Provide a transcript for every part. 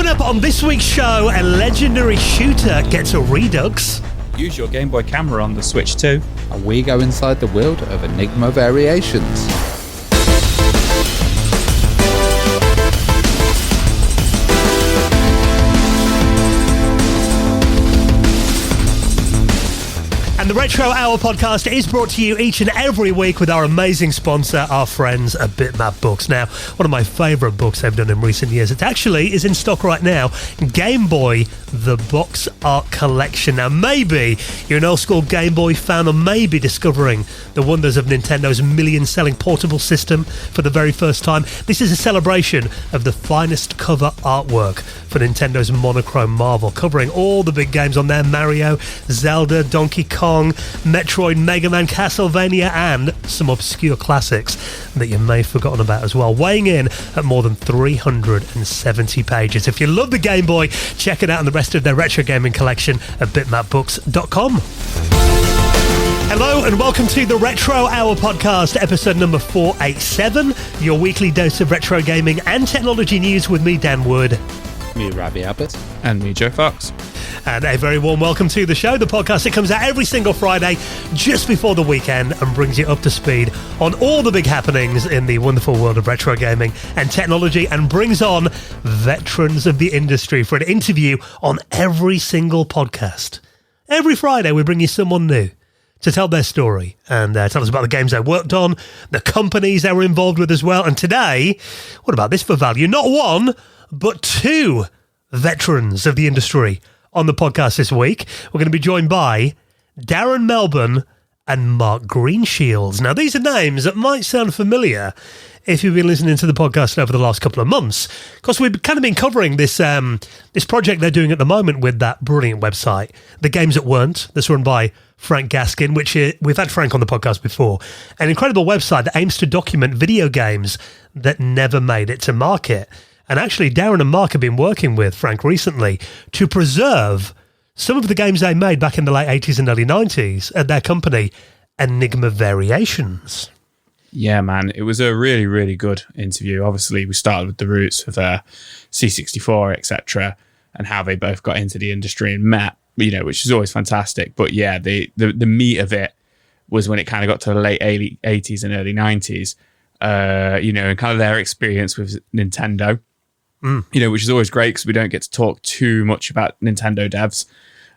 Coming up on this week's show, a legendary shooter gets a redux. Use your Game Boy camera on the Switch too. And we go inside the world of Enigma Variations. And the Retro Hour podcast is brought to you each and every week with our amazing sponsor, our friends at Bitmap Books. Now, one of my favourite books they've done in recent years, it actually is in stock right now, Game Boy, the Box Art Collection. Now, maybe you're an old school Game Boy fan, or maybe discovering the wonders of Nintendo's million-selling portable system for the very first time. This is a celebration of the finest cover artwork for Nintendo's monochrome Marvel, covering all the big games on there: Mario, Zelda, Donkey Kong, Metroid, Mega Man, Castlevania, and some obscure classics that you may have forgotten about as well, weighing in at more than 370 pages. If you love the Game Boy, check it out and the rest of their retro gaming collection at bitmapbooks.com. Hello and welcome to the Retro Hour podcast, episode number 487, your weekly dose of retro gaming and technology news with me, Dan Wood. Me, Ravi Abbott. And me, Joe Fox. And a very warm welcome to the show, the podcast that comes out every single Friday just before the weekend and brings you up to speed on all the big happenings in the wonderful world of retro gaming and technology, and brings on veterans of the industry for an interview on every single podcast. Every Friday we bring you someone new to tell their story and tell us about the games they worked on, the companies they were involved with as well. And today, what about this for value? Not one, but two veterans of the industry on the podcast this week. We're going to be joined by Darren Melbourne and Mark Greenshields. Now, these are names that might sound familiar if you've been listening to the podcast over the last couple of months, because we've kind of been covering this this project they're doing at the moment with that brilliant website, The Games That Weren't, that's run by Frank Gaskin, which we've had Frank on the podcast before. An incredible website that aims to document video games that never made it to market. And actually, Darren and Mark have been working with Frank recently to preserve some of the games they made back in the late 80s and early 90s at their company, Enigma Variations. Yeah, man, it was a really, really good interview. Obviously, we started with the roots of C64, etc., and how they both got into the industry and met, which is always fantastic. But yeah, the meat of it was when it kind of got to the late 80s and early 90s, and kind of their experience with Nintendo. Which is always great because we don't get to talk too much about Nintendo devs,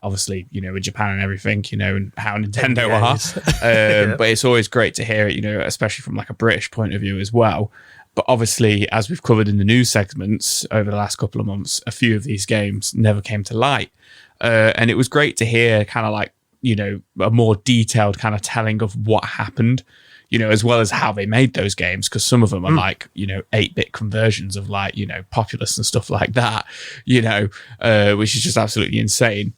obviously, with Japan and everything, and how Nintendo are. But it's always great to hear it, especially from like a British point of view as well. But obviously, as we've covered in the news segments over the last couple of months, a few of these games never came to light. And it was great to hear kind of like, a more detailed kind of telling of what happened, as well as how they made those games, because some of them are like, 8-bit conversions of like, Populous and stuff like that, which is just absolutely insane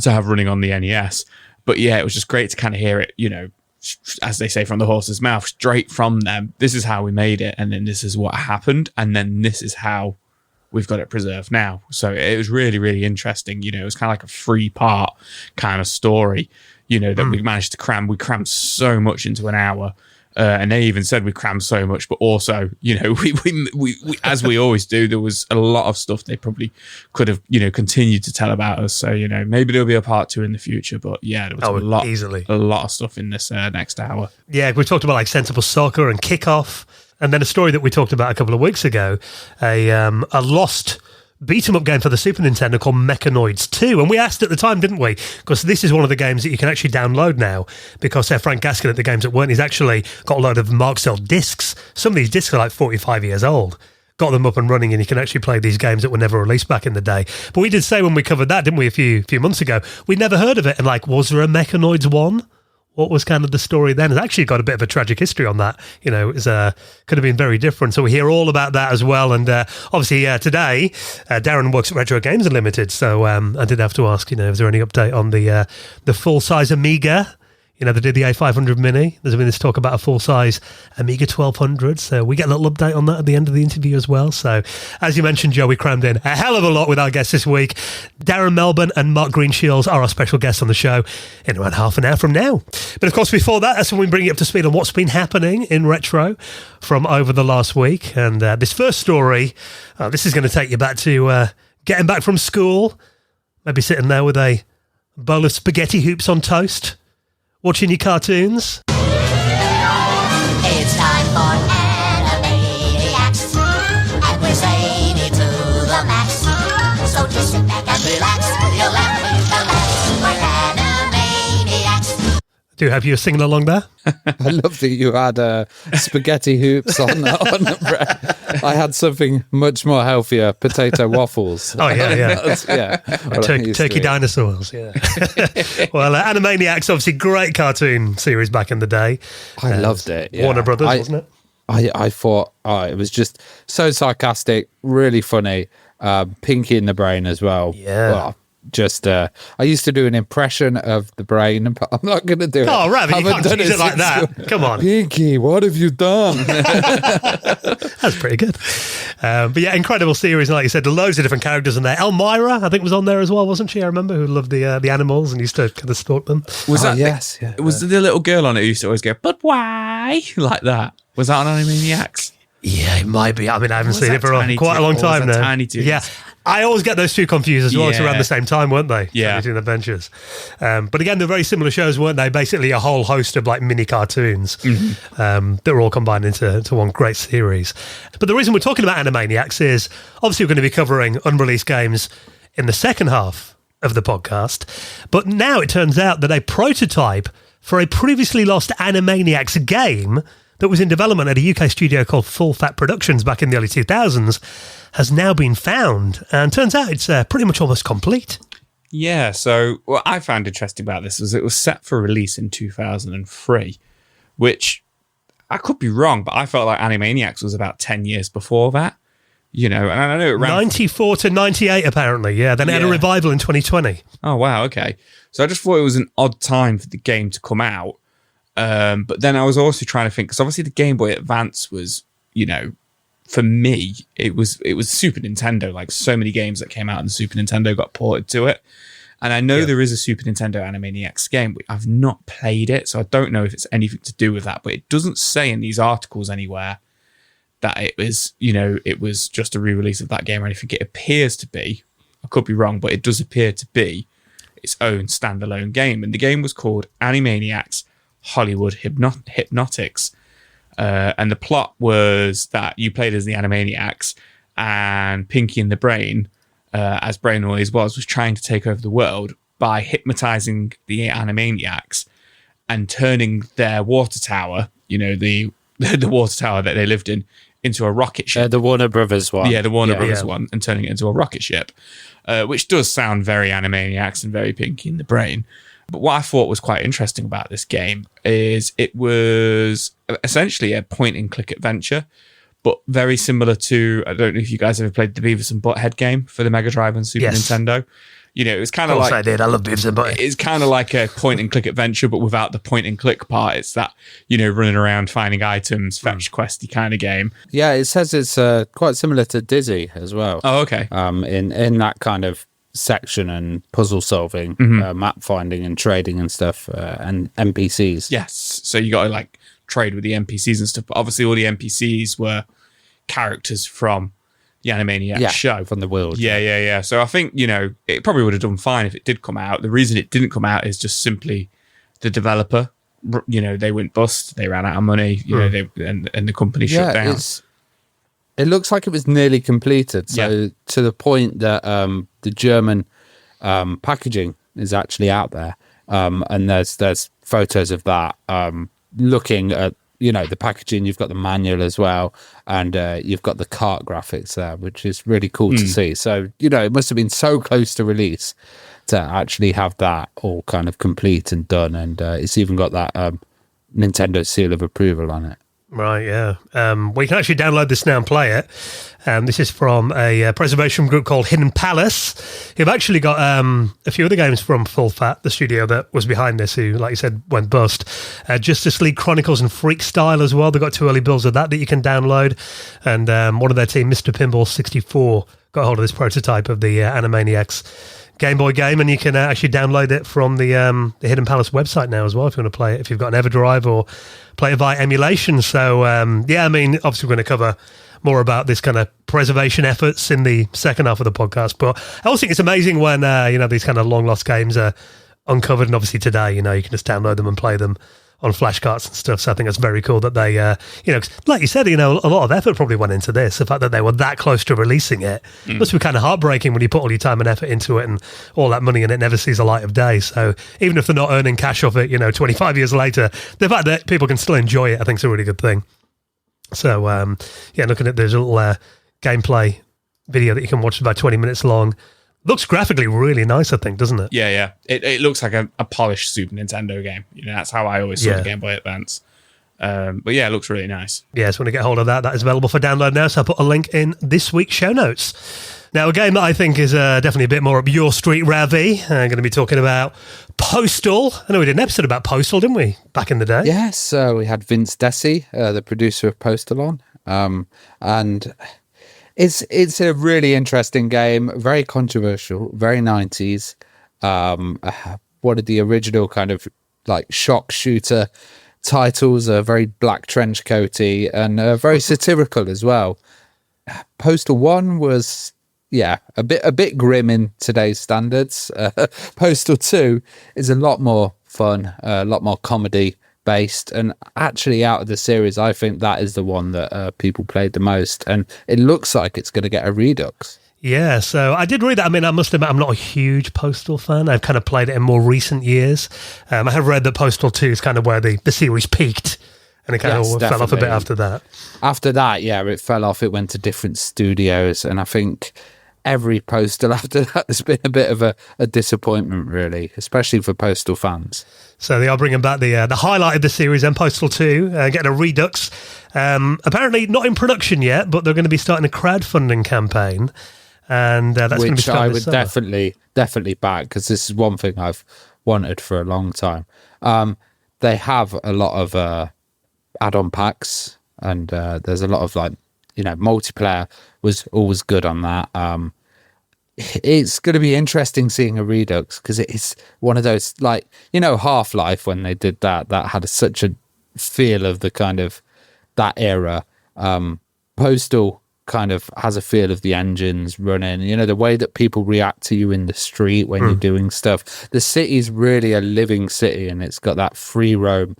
to have running on the NES. But yeah, it was just great to kind of hear it, as they say, from the horse's mouth, straight from them. This is how we made it, and then this is what happened, and then this is how we've got it preserved now. So it was really, really interesting. It was kind of like a 3-part kind of story, that we managed to cram. We crammed so much into an hour. And they even said we crammed so much, but also, we as we always do, there was a lot of stuff they probably could have, continued to tell about us. So, maybe there'll be a part 2 in the future, but yeah, there was a lot of stuff in this next hour. Yeah, we talked about like Sensible Soccer and Kickoff, and then a story that we talked about a couple of weeks ago, a lost beat-em-up game for the Super Nintendo called Mechanoids 2. And we asked at the time, didn't we? Because this is one of the games that you can actually download now, because Frank Gaskin at the Games That Weren't, he's actually got a load of Mark-Cell discs. Some of these discs are like 45 years old. Got them up and running, and you can actually play these games that were never released back in the day. But we did say when we covered that, didn't we, a few months ago, we'd never heard of it. And like, was there a Mechanoids 1? What was kind of the story then? It's actually got a bit of a tragic history on that. It was, could have been very different. So we hear all about that as well. And obviously today, Darren works at Retro Games Unlimited. So I did have to ask, is there any update on the full-size Amiga? You know, they did the A500 Mini. There's been this talk about a full-size Amiga 1200, so we get a little update on that at the end of the interview as well. So, as you mentioned, Joe, we crammed in a hell of a lot with our guests this week. Darren Melbourne and Mark Greenshields are our special guests on the show in around half an hour from now. But, of course, before that, that's when we bring you up to speed on what's been happening in retro from over the last week. And this first story, this is going to take you back to getting back from school, maybe sitting there with a bowl of spaghetti hoops on toast, watching your cartoons. It's time for Animaniacs, and we're zany to the max. So just sit back and relax, you'll laugh when you relax. We're Animaniacs. I do hope you were singing along there. I love that you had spaghetti hoops on the bread. I had something much more healthier, potato waffles. Oh, yeah. Turkey to. dinosaurs, yeah. Well, Animaniacs, obviously great cartoon series back in the day. I loved it. Yeah. Warner Brothers, wasn't it? I thought it was just so sarcastic, really funny. Pinky in the Brain as well. Yeah. Well, I used to do an impression of the Brain, but I'm not going to do it. Oh, right, but you can't use it like that. Come on. Pinky, what have you done? That's pretty good. But yeah, incredible series. And like you said, loads of different characters in there. Elmira, I think, was on there as well, wasn't she? I remember, who loved the animals and used to kind of stalk them. Was that yes. Yeah. Was the little girl on it who used to always go, but why? Like that. Was that on Animaniacs? Yeah, it might be. I mean, I haven't Was seen that it for Tiny quite a Toons? long Or was time that now. Tiny Toons? Yeah. I always get those two confused as well. It's around Yeah. the same time, weren't they? Yeah. Tiny Toon Adventures. But again, they're very similar shows, weren't they? Basically a whole host of like mini cartoons that were all combined into one great series. But the reason we're talking about Animaniacs is obviously we're going to be covering unreleased games in the second half of the podcast. But now it turns out that a prototype for a previously lost Animaniacs game that was in development at a UK studio called Full Fat Productions back in the early 2000s has now been found. And turns out it's pretty much almost complete. Yeah, so what I found interesting about this was it was set for release in 2003, which I could be wrong, but I felt like Animaniacs was about 10 years before that. You know, and I know it ran 94 to 98, apparently, yeah. Then it had a Yeah. revival in 2020. Oh, wow, okay. So I just thought it was an odd time for the game to come out. But then I was also trying to think, because obviously the Game Boy Advance was, you know, for me, it was Super Nintendo. Like so many games that came out on the Super Nintendo got ported to it. And I know there is a Super Nintendo Animaniacs game, but I've not played it, so I don't know if it's anything to do with that. But it doesn't say in these articles anywhere that it was, you know, it was just a re-release of that game or anything. It appears to be, I could be wrong, but it does appear to be its own standalone game. And the game was called Animaniacs Hollywood Hypnotics. And the plot was that you played as the Animaniacs, and Pinky in the Brain, as Brain always was trying to take over the world by hypnotizing the Animaniacs and turning their water tower, you know, the water tower that they lived in, into a rocket ship. The Warner Brothers one. Yeah, the Warner Brothers one, and turning it into a rocket ship, which does sound very Animaniacs and very Pinky in the Brain. But what I thought was quite interesting about this game is it was essentially a point-and-click adventure, but very similar to, I don't know if you guys ever played the Beavis and Butthead game for the Mega Drive and Super Nintendo. You know, it was kind of like... I did. I love Beavis and Butthead. It's kind of like a point-and-click adventure, but without the point-and-click part. It's that, you know, running around finding items, fetch questy kind of game. Yeah, it says it's quite similar to Dizzy as well. Oh, okay. In that kind of section and puzzle solving, map finding and trading and stuff, and NPCs. Yes. So you got to like trade with the NPCs and stuff. But obviously all the NPCs were characters from the Animaniacs show. From the world. Yeah. So I think, you know, it probably would have done fine if it did come out. The reason it didn't come out is just simply the developer. You know, they went bust. They ran out of money. You know, and the company shut down. It looks like it was nearly completed. So to the point that the German packaging is actually out there, and there's photos of that. Looking at, you know, the packaging, you've got the manual as well, and you've got the kart graphics there, which is really cool to see. So, you know, it must have been so close to release to actually have that all kind of complete and done, and it's even got that Nintendo seal of approval on it. Right, yeah. Well, you can actually download this now and play it. This is from a preservation group called Hidden Palace. You've actually got a few other games from Full Fat, the studio that was behind this, who, like you said, went bust. Justice League Chronicles and Freak Style as well. They've got 2 early builds of that you can download. And one of their team, Mr. Pinball 64, got hold of this prototype of the Animaniacs Game Boy game, and you can actually download it from the Hidden Palace website now as well if you want to play it, if you've got an EverDrive or play it via emulation. So, yeah, I mean, obviously we're going to cover more about this kind of preservation efforts in the second half of the podcast, but I also think it's amazing when, these kind of long-lost games are uncovered, and obviously today, you can just download them and play them on flashcards and stuff. So I think it's very cool that they, like you said, a lot of effort probably went into this. The fact that they were that close to releasing it must be kind of heartbreaking when you put all your time and effort into it and all that money and it never sees the light of day. So even if they're not earning cash off it, 25 years later, the fact that people can still enjoy it, I think is a really good thing. So, looking at this little gameplay video that you can watch, about 20 minutes long. Looks graphically really nice, I think, doesn't it? Yeah. It looks like a polished Super Nintendo game. That's how I always saw the Game Boy Advance. But yeah, it looks really nice. Yeah, so when you get hold of that is available for download now. So I'll put a link in this week's show notes. Now, a game that I think is definitely a bit more up your street, Ravi. I'm going to be talking about Postal. I know we did an episode about Postal, didn't we, back in the day? Yes, we had Vince Desi, the producer of Postal, on. And it's a really interesting game, very controversial, very 90s. One of the original kind of like shock shooter titles, very black trench coaty and very satirical as well. Postal 1 was a bit grim in today's standards. Postal 2 is a lot more fun, a lot more comedy based, and actually out of the series I think that is the one that people played the most, and it looks like it's going to get a redux. Yeah, so I did read that. I mean, I must admit I'm not a huge Postal fan. I've kind of played it in more recent years. I have read that Postal 2 is kind of where the series peaked, and it kind of fell off a bit after that. After that, it fell off. It went to different studios, and I think every Postal after that has been a bit of a disappointment, really, especially for Postal fans. So they are bringing back the highlight of the series, and Postal 2, getting a redux. Apparently not in production yet, but they're going to be starting a crowdfunding campaign, and that's going to be starting which I would definitely back, because this is one thing I've wanted for a long time. They have a lot of add-on packs, and there's a lot of multiplayer was always good on that. It's going to be interesting seeing a redux, because it is one of those, Half-Life, when they did that had such a feel of the kind of that era. Postal kind of has a feel of the engines running, the way that people react to you in the street when you're doing stuff. The city's really a living city, and it's got that free roam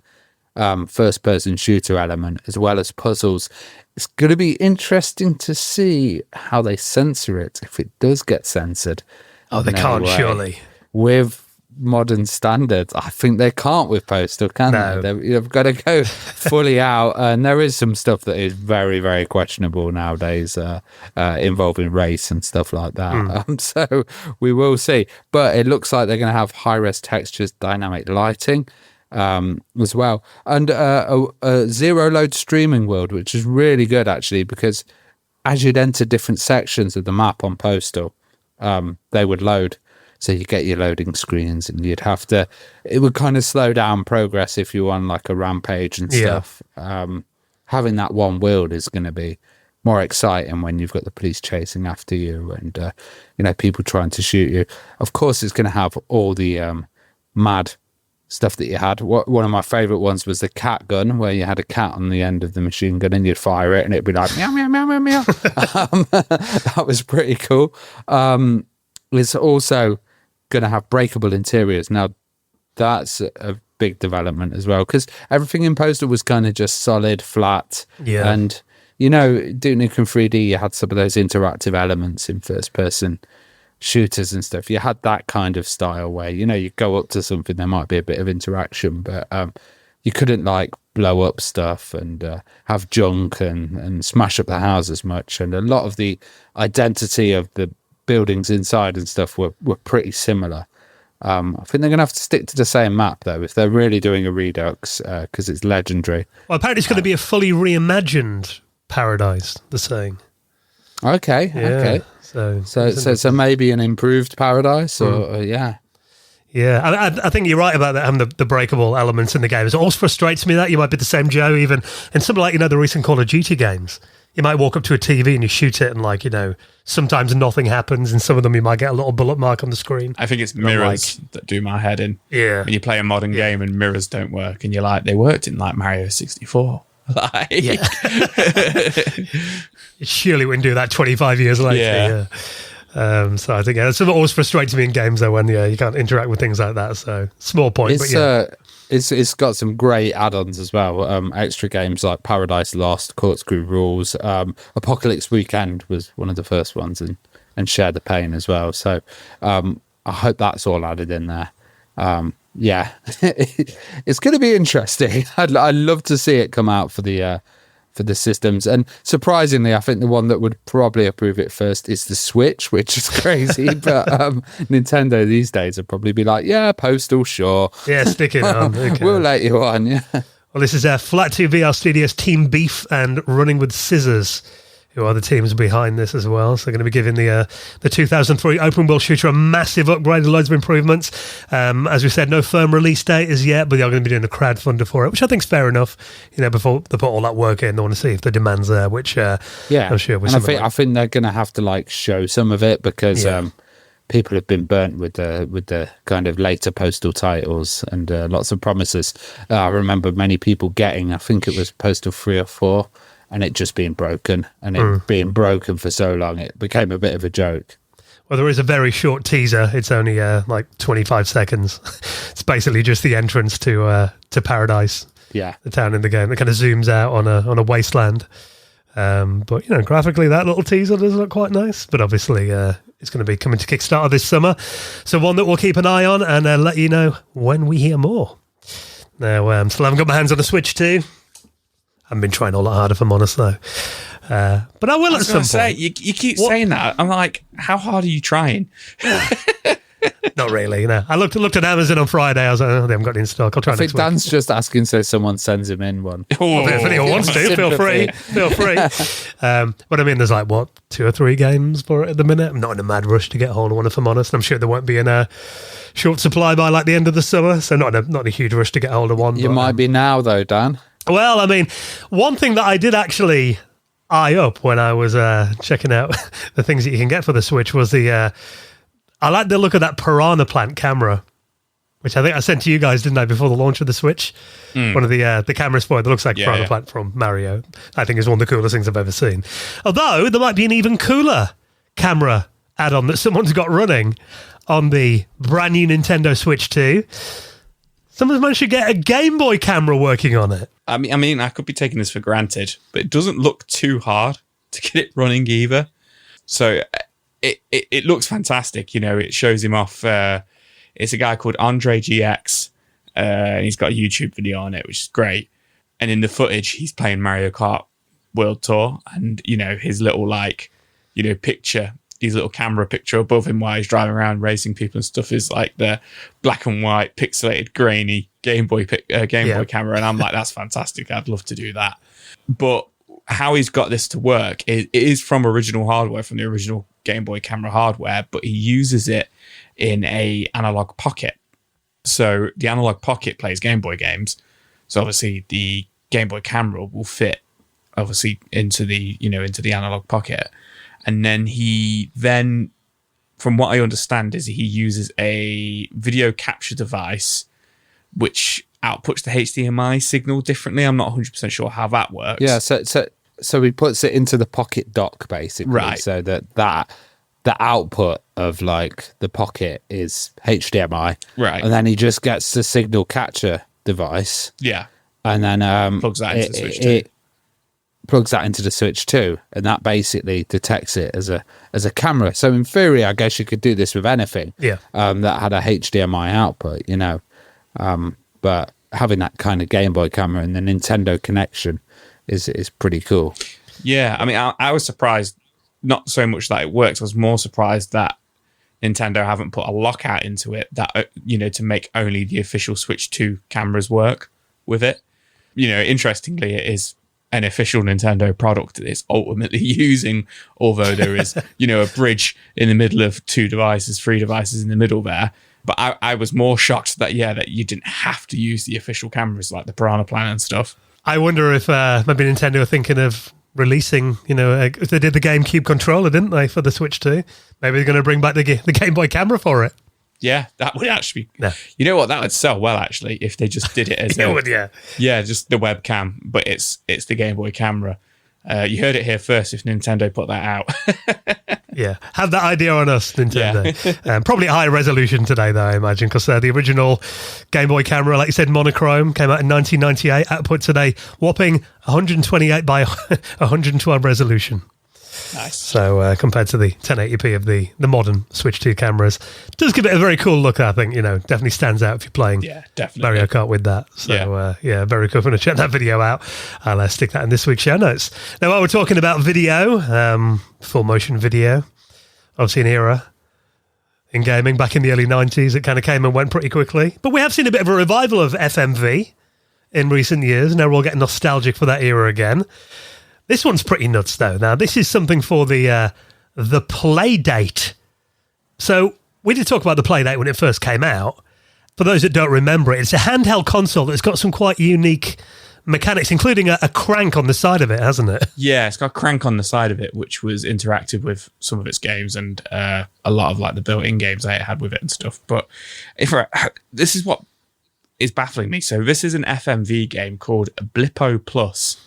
first person shooter element as well as puzzles. It's going to be interesting to see how they censor it, if it does get censored. Oh, they can't, surely. With modern standards, I think they can't with Postal, can they? They've got to go fully out, and there is some stuff that is very, very questionable nowadays, involving race and stuff like that. So we will see. But it looks like they're going to have high-res textures, dynamic lighting, as well, and a zero load streaming world, which is really good actually, because as you'd enter different sections of the map on Postal, they would load, so you get your loading screens, and it would kind of slow down progress if you're on like a rampage and stuff. Having that one world is going to be more exciting when you've got the police chasing after you, and people trying to shoot you. Of course, it's going to have all the mad stuff that you had. One of my favorite ones was the cat gun, where you had a cat on the end of the machine gun and you'd fire it and it'd be like meow meow meow meow meow. That was pretty cool. It's also going to have breakable interiors. Now that's a big development as well, because everything in Postal was kind of just solid, flat, and Duke Nukem 3D, you had some of those interactive elements in first person shooters and stuff. You had that kind of style where you go up to something, there might be a bit of interaction, but you couldn't blow up stuff and have junk and smash up the house as much, and a lot of the identity of the buildings inside and stuff were pretty similar. I think they're going to have to stick to the same map, though, if they're really doing a Redux, because it's legendary. Well, apparently it's going to be a fully reimagined Paradise, they're saying. Okay. So maybe an improved Paradise, or yeah. Yeah, I think you're right about that, having the breakable elements in the game. It always frustrates me that you might be the same Joe, even in something like, the recent Call of Duty games. You might walk up to a TV and you shoot it and sometimes nothing happens, and some of them you might get a little bullet mark on the screen. I think it's mirrors that do my head in. Yeah. When you play a modern game and mirrors don't work, and you're like, they worked in Mario 64. Yeah. Surely wouldn't do that 25 years later. Yeah. So I think that's what always frustrates me in games, though, when you can't interact with things like that. So small point, but yeah. It's got some great add-ons as well. Extra games like Paradise Lost, Corkscrew Rules, Apocalypse Weekend was one of the first ones, and Share the Pain as well. So I hope that's all added in there. Yeah, it's going to be interesting. I'd love to see it come out for the systems. And surprisingly, I think the one that would probably approve it first is the Switch, which is crazy. But Nintendo these days would probably be like, yeah, Postal, sure. Yeah, stick it on. Okay. We'll let you on, yeah. Well, this is Flat 2 VR Studios Team Beef and Running with Scissors, who are the teams behind this as well. So they're going to be giving the 2003 open world shooter a massive upgrade and loads of improvements. As we said, no firm release date as yet, but they are going to be doing a crowdfunder for it, which I think is fair enough. Before they put all that work in, they want to see if the demand's there, which I'm sure. And I think they're going to have to show some of it, because people have been burnt with the kind of later Postal titles and lots of promises. I remember many people getting, I think it was Postal 3 or 4, and it just being broken, and it being broken for so long, it became a bit of a joke. Well, there is a very short teaser. It's only 25 seconds. It's basically just the entrance to Paradise, the town in the game. It kind of zooms out on a wasteland. But graphically, that little teaser does look quite nice. But obviously, it's going to be coming to Kickstarter this summer, so one that we'll keep an eye on and let you know when we hear more. Now, still haven't got my hands on the Switch 2. I've been trying a lot harder, if I'm honest, though. But I will at some point. You keep saying that. I'm like, how hard are you trying? Not really, I looked at Amazon on Friday. I was like, they haven't got it in stock. I'll try next week. Dan's just asking so someone sends him in one. Well, if anyone wants to, feel free. But I mean, there's 2 or 3 games for it at the minute. I'm not in a mad rush to get hold of one, if I'm honest. I'm sure there won't be in a short supply by the end of the summer, so not in a huge rush to get hold of one. You might be now, though, Dan. Well, I mean, one thing that I did actually eye up when I was checking out the things that you can get for the Switch was I like the look of that Piranha Plant camera, which I think I sent to you guys, didn't I, before the launch of the Switch? One of the cameras for it that looks like Piranha Plant from Mario. I think is one of the coolest things I've ever seen. Although there might be an even cooler camera add-on that someone's got running on the brand new Nintendo Switch 2. Someone's managed to get a Game Boy camera working on it. I mean, I could be taking this for granted, but it doesn't look too hard to get it running either. So it looks fantastic. It shows him off. It's a guy called Andre GX, and he's got a YouTube video on it, which is great. And in the footage, he's playing Mario Kart World Tour, and his little picture. His little camera picture above him while he's driving around racing people and stuff is the black and white pixelated grainy Game Boy Boy camera, and I'm like, that's fantastic. I'd love to do that. But how he's got this to work, it is from original hardware, from the original Game Boy camera hardware, but he uses it in a analog pocket. So the analog pocket plays Game Boy games. So obviously the Game Boy camera will fit obviously into the analog pocket. And then from what I understand, is he uses a video capture device which outputs the HDMI signal differently. I'm not 100% sure how that works. Yeah, so he puts it into the pocket dock, basically. Right. So that the output of the pocket is HDMI. Right. And then he just gets the signal catcher device. Yeah. And then plugs that into the Switch 2. Plugs that into the Switch 2, and that basically detects it as a camera. So in theory, I guess you could do this with anything that had a HDMI output, but having that kind of Game Boy camera and the Nintendo connection is pretty cool. Yeah, I mean, I was surprised, not so much that it works, I was more surprised that Nintendo haven't put a lockout into it that, to make only the official Switch 2 cameras work with it. Interestingly, it is an official Nintendo product that it's ultimately using, although there is, a bridge in the middle of three devices in the middle there. But I was more shocked that you didn't have to use the official cameras like the Piranha Plan and stuff. I wonder if maybe Nintendo are thinking of releasing, if they did the GameCube controller, didn't they, for the Switch 2? Maybe they're going to bring back the Game Boy camera for it. Yeah, that would actually... No. You know what? That would sell well, actually, if they just did it as It would, yeah. Yeah, just the webcam, but it's the Game Boy camera. You heard it here first if Nintendo put that out. Yeah, have that idea on us, Nintendo. Yeah. Probably high resolution today, though, I imagine, because the original Game Boy camera, like you said, monochrome, came out in 1998, output today, whopping 128 by 112 resolution. Nice. So compared to the 1080p of the modern Switch 2 cameras, does give it a very cool look, I think. Definitely stands out if you're playing Mario Kart with that. So very cool. I'm going to check that video out. I'll stick that in this week's show notes. Now, while we're talking about video, full motion video, obviously an era in gaming back in the early 90s. It kind of came and went pretty quickly. But we have seen a bit of a revival of FMV in recent years. Now we're all getting nostalgic for that era again. This one's pretty nuts, though. Now, this is something for the Playdate. So, we did talk about the Playdate when it first came out. For those that don't remember it, it's a handheld console that's got some quite unique mechanics, including a crank on the side of it, hasn't it? Yeah, it's got a crank on the side of it, which was interactive with some of its games and a lot of like the built-in games that it had with it and stuff. But this is what is baffling me. So, this is an FMV game called Blippo Plus.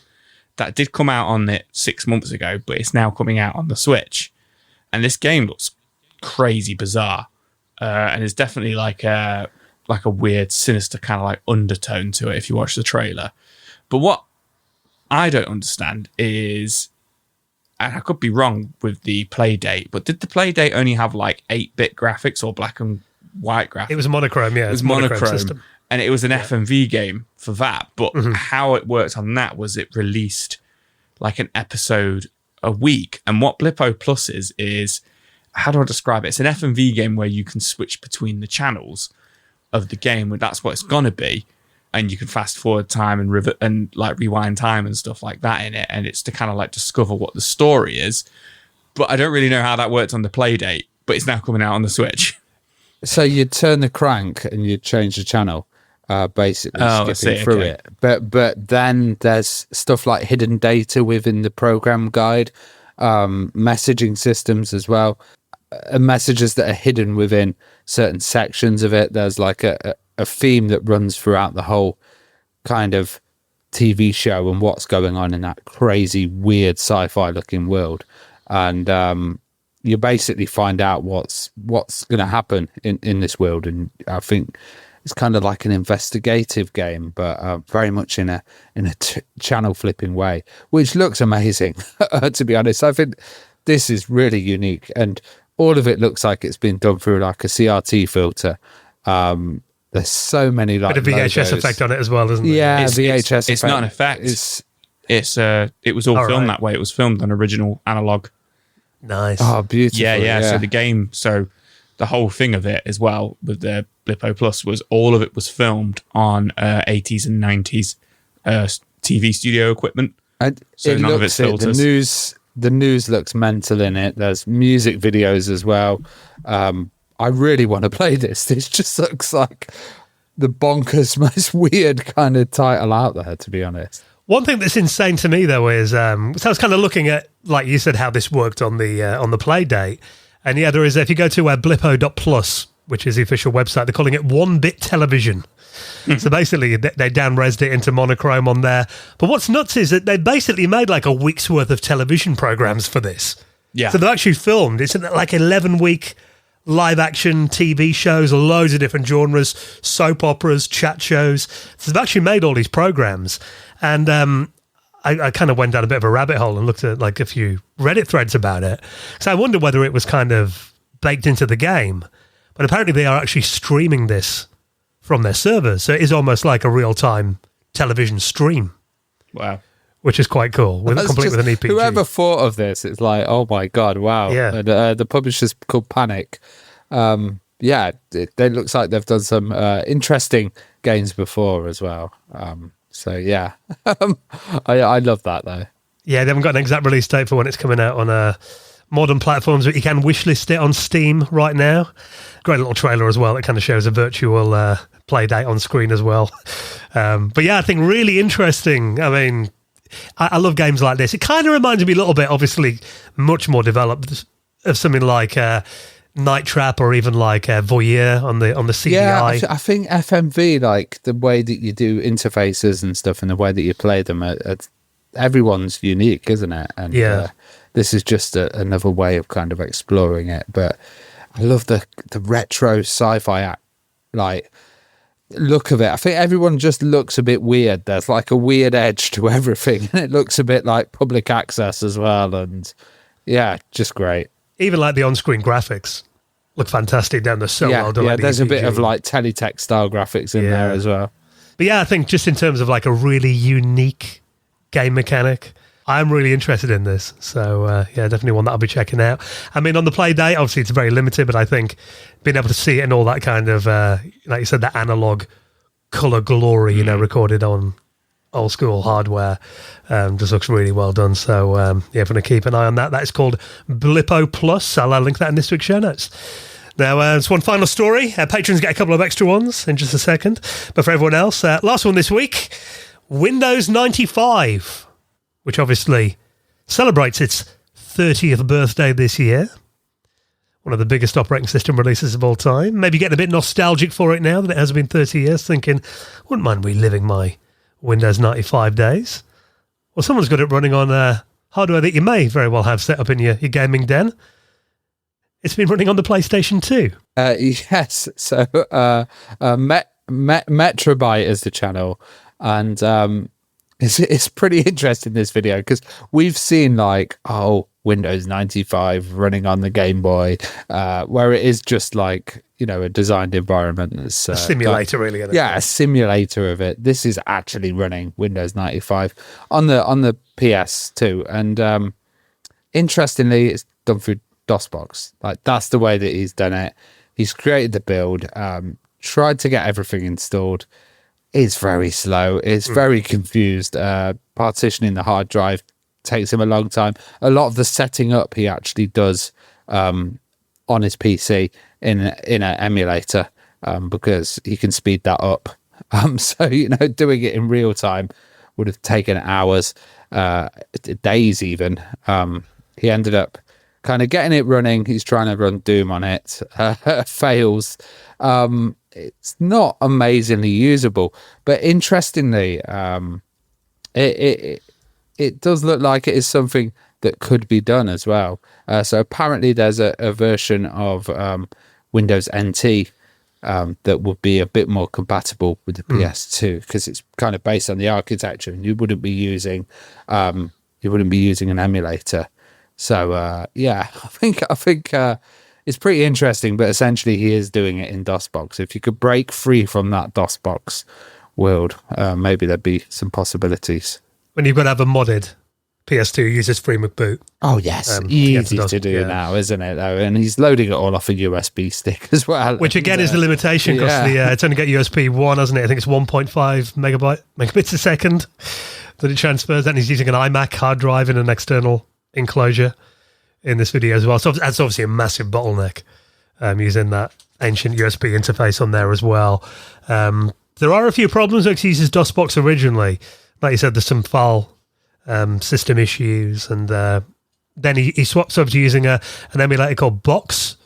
That did come out on it 6 months ago, but it's now coming out on the Switch. And this game looks crazy bizarre. And it's definitely like a weird, sinister kind of like undertone to it if you watch the trailer. But what I don't understand is, and I could be wrong with the Playdate, but did the Playdate only have like 8-bit graphics or black and white graphics? It was monochrome, yeah. It was monochrome system. And it was an FMV game for that. But how it worked on that was it released like an episode a week. And what Blippo Plus is, how do I describe it? It's an FMV game where you can switch between the channels of the game. And that's what it's going to be. And you can fast forward time and like rewind time and stuff like that in it. And it's to kind of like discover what the story is. But I don't really know how that worked on the Playdate. But it's now coming out on the Switch. So you'd turn the crank and you'd change the channel. Basically skipping through it. But then there's stuff like hidden data within the program guide, messaging systems as well, messages that are hidden within certain sections of it. There's like a theme that runs throughout the whole kind of TV show and what's going on in that crazy, weird sci-fi looking world. And you basically find out what's going to happen in this world. And I think it's kind of like an investigative game, but very much in a channel flipping way, which looks amazing. To be honest, I think this is really unique, and all of it looks like it's been done through like a CRT filter. There's so many like bit of VHS logos. Effect on it as well, isn't it? Yeah, VHS effect. It's not an effect. It was all filmed that way. It was filmed on original analog. Nice. Oh, beautiful. Yeah. So the game, the whole thing of it as well with the Blippo Plus was all of it was filmed on 80s and 90s TV studio equipment. And so none of it's filters. The news looks mental in it. There's music videos as well. I really want to play this. This just looks like the bonkers, most weird kind of title out there, to be honest. One thing that's insane to me, though, is so I was kind of looking at, like you said, how this worked on the Playdate. And yeah, there is, if you go to blippo.plus, which is the official website, they're calling it 1-bit television. So basically, they down-resed it into monochrome on there. But what's nuts is that they basically made like a week's worth of television programs for this. Yeah. So they've actually filmed. It's like 11-week live-action TV shows, loads of different genres, soap operas, chat shows. So they've actually made all these programs. And I kind of went down a bit of a rabbit hole and looked at like a few Reddit threads about it. So I wondered whether it was kind of baked into the game. But apparently they are actually streaming this from their servers. So it is almost like a real-time television stream. Wow. Which is quite cool, complete with an EPG. Whoever thought of this, it's like, oh my God, wow. Yeah. And, the publisher's called Panic. Yeah, it looks like they've done some interesting games before as well. So yeah, I love that though. Yeah, they haven't got an exact release date for when it's coming out on modern platforms, but you can wishlist it on Steam right now. Great little trailer as well that kind of shows a virtual play date on screen as well. But yeah, I think really interesting. I mean, I love games like this. It kind of reminds me a little bit, obviously, much more developed of something like Night Trap or even like Voyeur on the CDI. Yeah, I think FMV, like the way that you do interfaces and stuff and the way that you play them, everyone's unique, isn't it? And this is just another way of kind of exploring it. But I love the retro sci-fi like look of it. I think everyone just looks a bit weird. There's like a weird edge to everything, and it looks a bit like public access as well. And yeah, just great. Even like the on-screen graphics look fantastic down the so well done. Yeah, there's a bit of like teletext style graphics in there as well. But yeah, I think just in terms of like a really unique game mechanic, I'm really interested in this. So yeah, definitely one that I'll be checking out. I mean, on the play date, obviously it's very limited, but I think being able to see it in all that kind of, like you said, that analog color glory, you know, recorded on old school hardware, just looks really well done. So yeah, if you want to keep an eye on that, that's called Blippo Plus. I'll link that in this week's show notes. Now, it's one final story. Patrons get a couple of extra ones in just a second. But for everyone else, last one this week, Windows 95, which obviously celebrates its 30th birthday this year. One of the biggest operating system releases of all time. Maybe getting a bit nostalgic for it now that it has been 30 years, thinking, wouldn't mind reliving my Windows 95 days. Well, someone's got it running on hardware that you may very well have set up in your gaming den. It's been running on the PlayStation 2. Yes. So Metrobyte is the channel. And it's pretty interesting, this video, because we've seen like, Windows 95 running on the Game Boy, where it is just like, you know, a designed environment. It's, a simulator, really. Isn't it? Yeah, a simulator of it. This is actually running Windows 95 on the PS2. And interestingly, it's done through DOSBox. Like, that's the way that he's done it. He's created the build, tried to get everything installed. It's very slow. It's very confused. Partitioning the hard drive takes him a long time. A lot of the setting up he actually does on his PC in an emulator, because he can speed that up. So, you know, doing it in real time would have taken hours, days even. He ended up kind of getting it running. He's trying to run Doom on it. Fails. It's not amazingly usable, but interestingly, it does look like it is something that could be done as well. So apparently there's a version of Windows NT that would be a bit more compatible with the PS2, because it's kind of based on the architecture, and you wouldn't be using an emulator. So yeah, I think it's pretty interesting, but essentially he is doing it in DOSBox. If you could break free from that DOSBox world, maybe there'd be some possibilities. When you've got to have a modded PS2 uses FreeMac boot. Oh yes, easy to do now, isn't it? Though, and he's loading it all off a USB stick as well. Which again is the limitation, because it's only got USB 1, hasn't it? I think it's 1.5 megabits a second that it transfers. And he's using an iMac hard drive in an external enclosure in this video as well. So that's obviously a massive bottleneck, using that ancient USB interface on there as well. There are a few problems with uses DOSBox originally. Like you said, there's some file system issues, and then he swaps over to using an emulator called Box,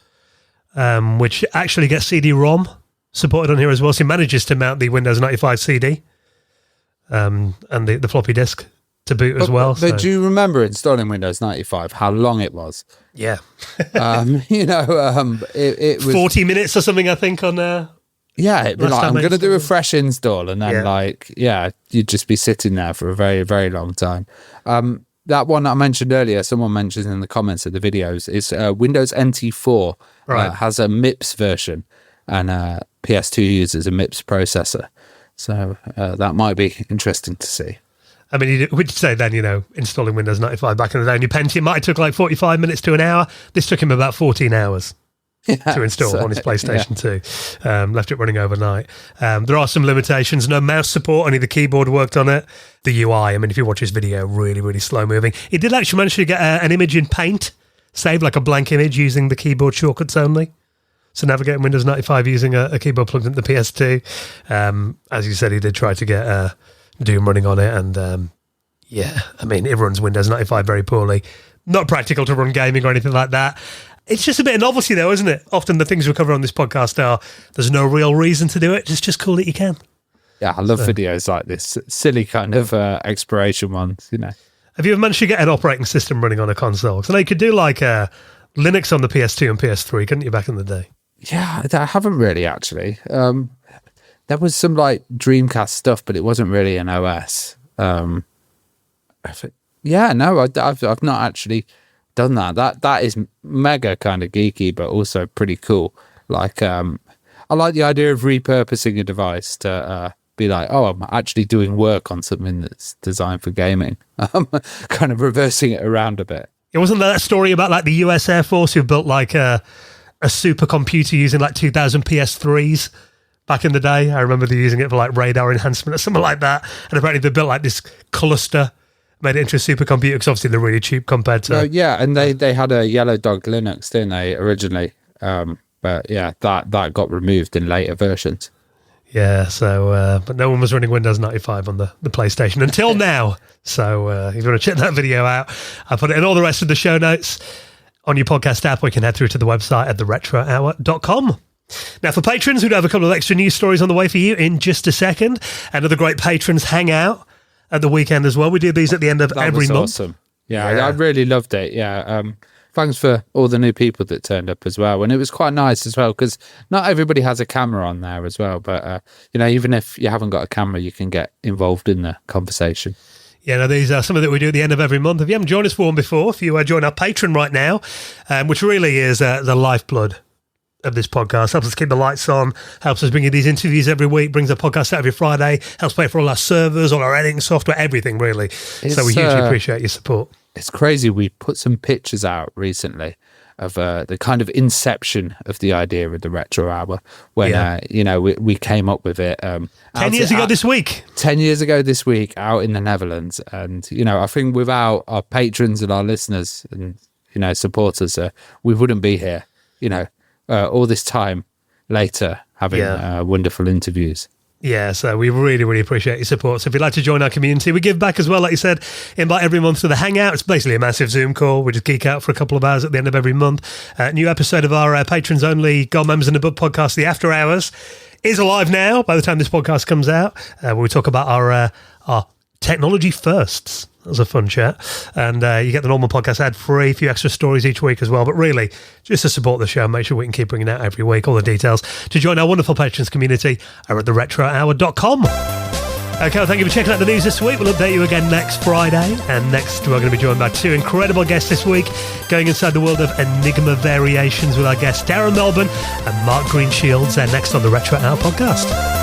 which actually gets CD-ROM supported on here as well. So he manages to mount the Windows 95 CD and the floppy disk to boot as well. But do you remember installing Windows 95, how long it was? Yeah. It was 40 minutes or something, I think, on there. Yeah, it'd be like, I'm going to do a fresh install, and then you'd just be sitting there for a very, very long time. That one I mentioned earlier, someone mentioned in the comments of the videos, is Windows NT4 has a MIPS version, and PS2 uses a MIPS processor. So that might be interesting to see. I mean, would you say then, installing Windows 95 back in the day on your Pentium might have took like 45 minutes to an hour. This took him about 14 hours. to install on his PlayStation 2. Left it running overnight. There are some limitations. No mouse support, only the keyboard worked on it. The UI, I mean, if you watch his video, really, really slow moving. He did actually manage to get an image in Paint, save like a blank image using the keyboard shortcuts only. So navigating Windows 95 using a keyboard plugged into the PS2. As you said, he did try to get Doom running on it. And I mean, it runs Windows 95 very poorly. Not practical to run gaming or anything like that. It's just a bit of novelty though, isn't it? Often the things we cover on this podcast are, there's no real reason to do it. Just cool that you can. Yeah, I love videos like this. Silly kind of exploration ones, you know. Have you ever managed to get an operating system running on a console? Because I know you could do like Linux on the PS2 and PS3, couldn't you, back in the day? Yeah, I haven't really, actually. There was some like Dreamcast stuff, but it wasn't really an OS. I've not actually done that. That is mega kind of geeky, but also pretty cool. Like, I like the idea of repurposing a device to be like, oh, I'm actually doing work on something that's designed for gaming. Kind of reversing it around a bit. It wasn't that story about like the US Air Force who built like a supercomputer using like 2000 PS3s back in the day. I remember they using it for like radar enhancement or something like that. And apparently they built like this cluster, made it into a supercomputer because obviously they're really cheap compared to... and they had a Yellow Dog Linux, didn't they, originally? But yeah, that got removed in later versions. Yeah, so, but no one was running Windows 95 on the PlayStation until now. So if you want to check that video out, I put it in all the rest of the show notes on your podcast app, or you can head through to the website at theretrohour.com. Now, for patrons, we do have a couple of extra news stories on the way for you in just a second. And other great patrons hang out at the weekend as well. We do these at the end of every month. Awesome. Yeah, I really loved it. Yeah. Thanks for all the new people that turned up as well. And it was quite nice as well, because not everybody has a camera on there as well. But, even if you haven't got a camera, you can get involved in the conversation. Yeah, now these are something that we do at the end of every month. If you haven't joined us for one before, if you join our Patreon right now, which really is the lifeblood of this podcast, helps us keep the lights on, helps us bring you these interviews every week, brings our podcast out every Friday, helps pay for all our servers, all our editing software, everything really. So we hugely appreciate your support. It's crazy. We put some pictures out recently of the kind of inception of the idea of the Retro Hour when, we came up with it. 10 years ago this week. 10 years ago this week out in the Netherlands. And, I think without our patrons and our listeners and, supporters, we wouldn't be here, all this time later having wonderful interviews. Yeah, so we really, really appreciate your support. So if you'd like to join our community, we give back as well, like you said, invite every month to the Hangout. It's basically a massive Zoom call. We just geek out for a couple of hours at the end of every month. New episode of our patrons-only Gold Members and Above podcast, The After Hours, is live now by the time this podcast comes out, where we talk about our technology firsts. That was a fun chat. And you get the normal podcast ad-free, a few extra stories each week as well. But really, just to support the show, make sure we can keep bringing it out every week. All the details to join our wonderful patrons community are at theretrohour.com. Okay, well, thank you for checking out the news this week. We'll update you again next Friday. And next, we're going to be joined by two incredible guests this week, going inside the world of Enigma Variations with our guests Darren Melbourne and Mark Greenshields. They're next on the Retro Hour podcast.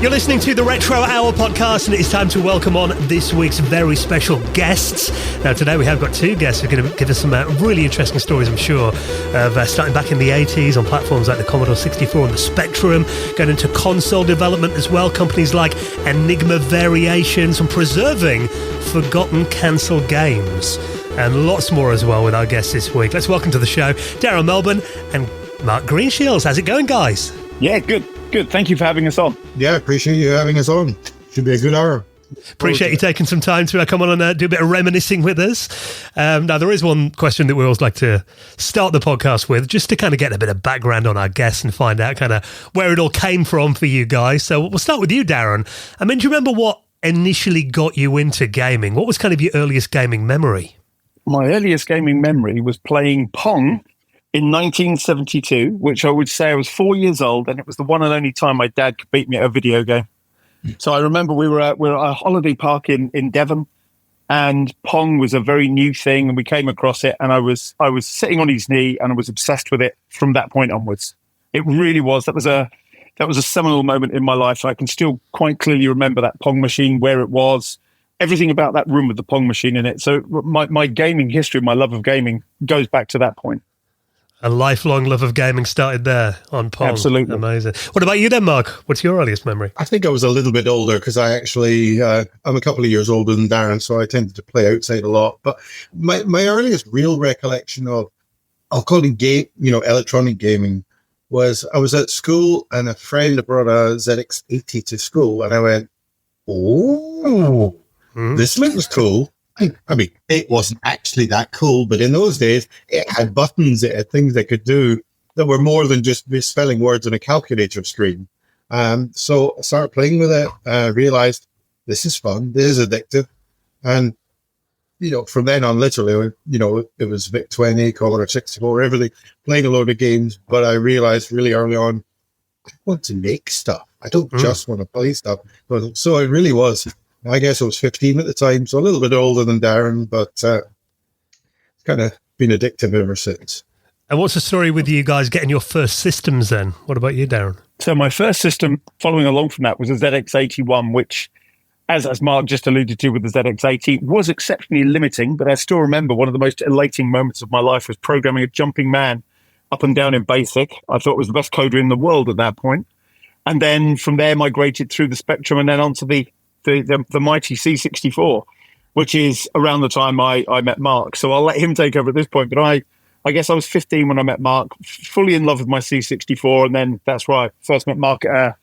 You're listening to the Retro Hour podcast, and it's time to welcome on this week's very special guests. Now, today we have got two guests who are going to give us some really interesting stories, I'm sure, of starting back in the 80s on platforms like the Commodore 64 and the Spectrum, going into console development as well, companies like Enigma Variations, and preserving forgotten cancelled games, and lots more as well with our guests this week. Let's welcome to the show Darren Melbourne and Mark Greenshields. How's it going, guys? Yeah, good. Thank you for having us on. Yeah, appreciate you having us on. Should be a good hour. Appreciate you taking some time to come on and do a bit of reminiscing with us. Now, there is one question that we always like to start the podcast with, just to kind of get a bit of background on our guests and find out kind of where it all came from for you guys. So we'll start with you, Darren. I mean, do you remember what initially got you into gaming? What was kind of your earliest gaming memory? My earliest gaming memory was playing Pong in 1972, which I would say I was 4 years old, and it was the one and only time my dad could beat me at a video game. So I remember we were at a holiday park in Devon, and Pong was a very new thing, and we came across it, and I was sitting on his knee, and I was obsessed with it from that point onwards. It really was. That was a seminal moment in my life. I can still quite clearly remember that Pong machine, where it was, everything about that room with the Pong machine in it. So my gaming history, my love of gaming goes back to that point. A lifelong love of gaming started there on Pong. Absolutely. Amazing. What about you then, Mark? What's your earliest memory? I think I was a little bit older because I actually, I'm a couple of years older than Darren, so I tended to play outside a lot. But my earliest real recollection of, I'll call it electronic gaming, was I was at school and a friend brought a ZX80 to school, and I went, oh, this looks cool. I mean, it wasn't actually that cool, but in those days, it had buttons, it had things they could do that were more than just spelling words on a calculator screen. So I started playing with it, realized this is fun, this is addictive. And, from then on, literally, it was VIC-20, Commodore 64, everything, playing a load of games. But I realized really early on, I want to make stuff. I don't just want to play stuff. So it really was. I guess I was 15 at the time, so a little bit older than Darren, but it's kind of been addictive ever since. And what's the story with you guys getting your first systems then? What about you, Darren? So my first system, following along from that, was a ZX81, which, as Mark just alluded to with the ZX80, was exceptionally limiting. But I still remember one of the most elating moments of my life was programming a jumping man up and down in BASIC. I thought it was the best coder in the world at that point. And then from there, migrated through the spectrum and then onto the mighty C64, which is around the time I met Mark. So I'll let him take over at this point. But I guess I was 15 when I met Mark, fully in love with my C64. And then that's where I first met Mark at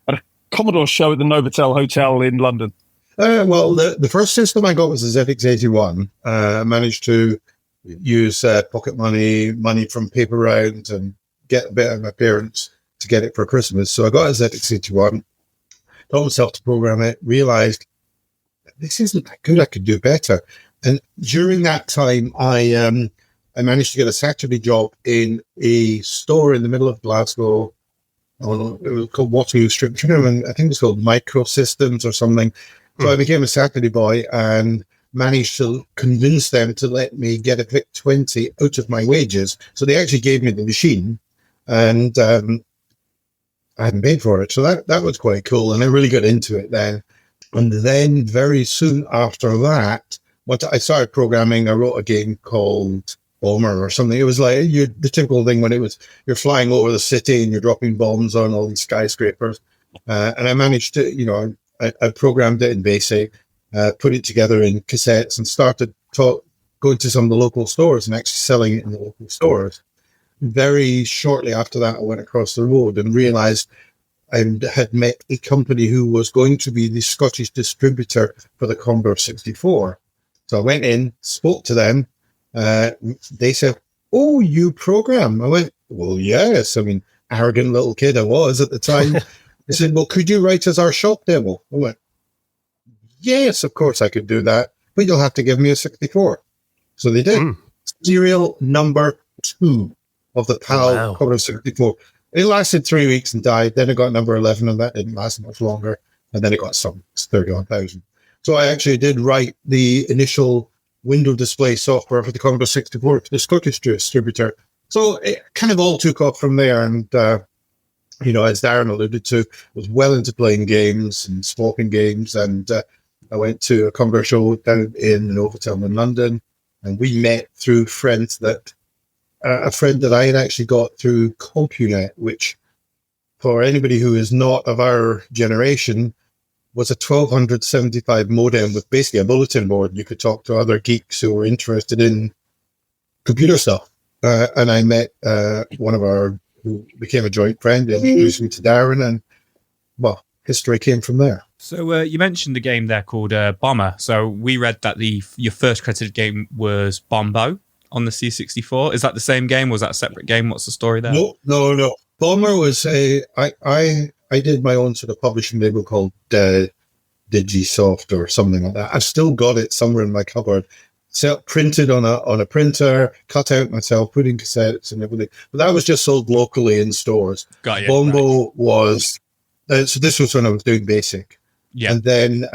a Commodore show at the Novotel Hotel in London. Well, the first system I got was a ZX81. I managed to use pocket money from paper round, and get a bit of my parents to get it for Christmas. So I got a ZX81. Taught myself to program it, realized this isn't that good, I could do better. And during that time, I managed to get a Saturday job in a store in the middle of Glasgow. It was called Waterloo Strip, and I think it was called Microsystems or something. So I became a Saturday boy and managed to convince them to let me get a VIC-20 out of my wages. So they actually gave me the machine, and I hadn't paid for it. So that was quite cool. And I really got into it then. And then very soon after that, once I started programming, I wrote a game called Bomber or something. It was like the typical thing when you're flying over the city and you're dropping bombs on all these skyscrapers. And I managed to, I programmed it in BASIC, put it together in cassettes, and started going to some of the local stores and actually selling it in the local stores. Very shortly after that, I went across the road and realized I had met a company who was going to be the Scottish distributor for the Commodore 64. So I went in, spoke to them. They said, "Oh, you program?" I went, "Well, yes." I mean, arrogant little kid I was at the time. They said, "Well, could you write us our shop demo?" I went, "Yes, of course I could do that, but you'll have to give me a 64. So they did. Serial number 2 of the PAL Commodore 64. It lasted 3 weeks and died. Then it got number 11, and that didn't last much longer. And then it got some 31,000. So I actually did write the initial window display software for the Commodore 64 to the Scottish distributor. So it kind of all took off from there. And, as Darren alluded to, was well into playing games and smoking games. And I went to a Commodore show down in Novotel in London. And we met through friends a friend that I had actually got through CompuNet, which for anybody who is not of our generation was a 1275 modem with basically a bulletin board. You could talk to other geeks who were interested in computer stuff. And I met who became a joint friend, introduced me to Darren, and history came from there. So you mentioned the game there called Bomber. So we read that your first credited game was Bombo on the C64. Is that the same game? Was that a separate game? What's the story there? No. Bomber was I did my own sort of publishing label called Digisoft or something like that. I've still got it somewhere in my cupboard. Printed on a printer, cut out myself, put in cassettes and everything. But that was just sold locally in stores. Got you. Bombo was so this was when I was doing BASIC. Yeah. And then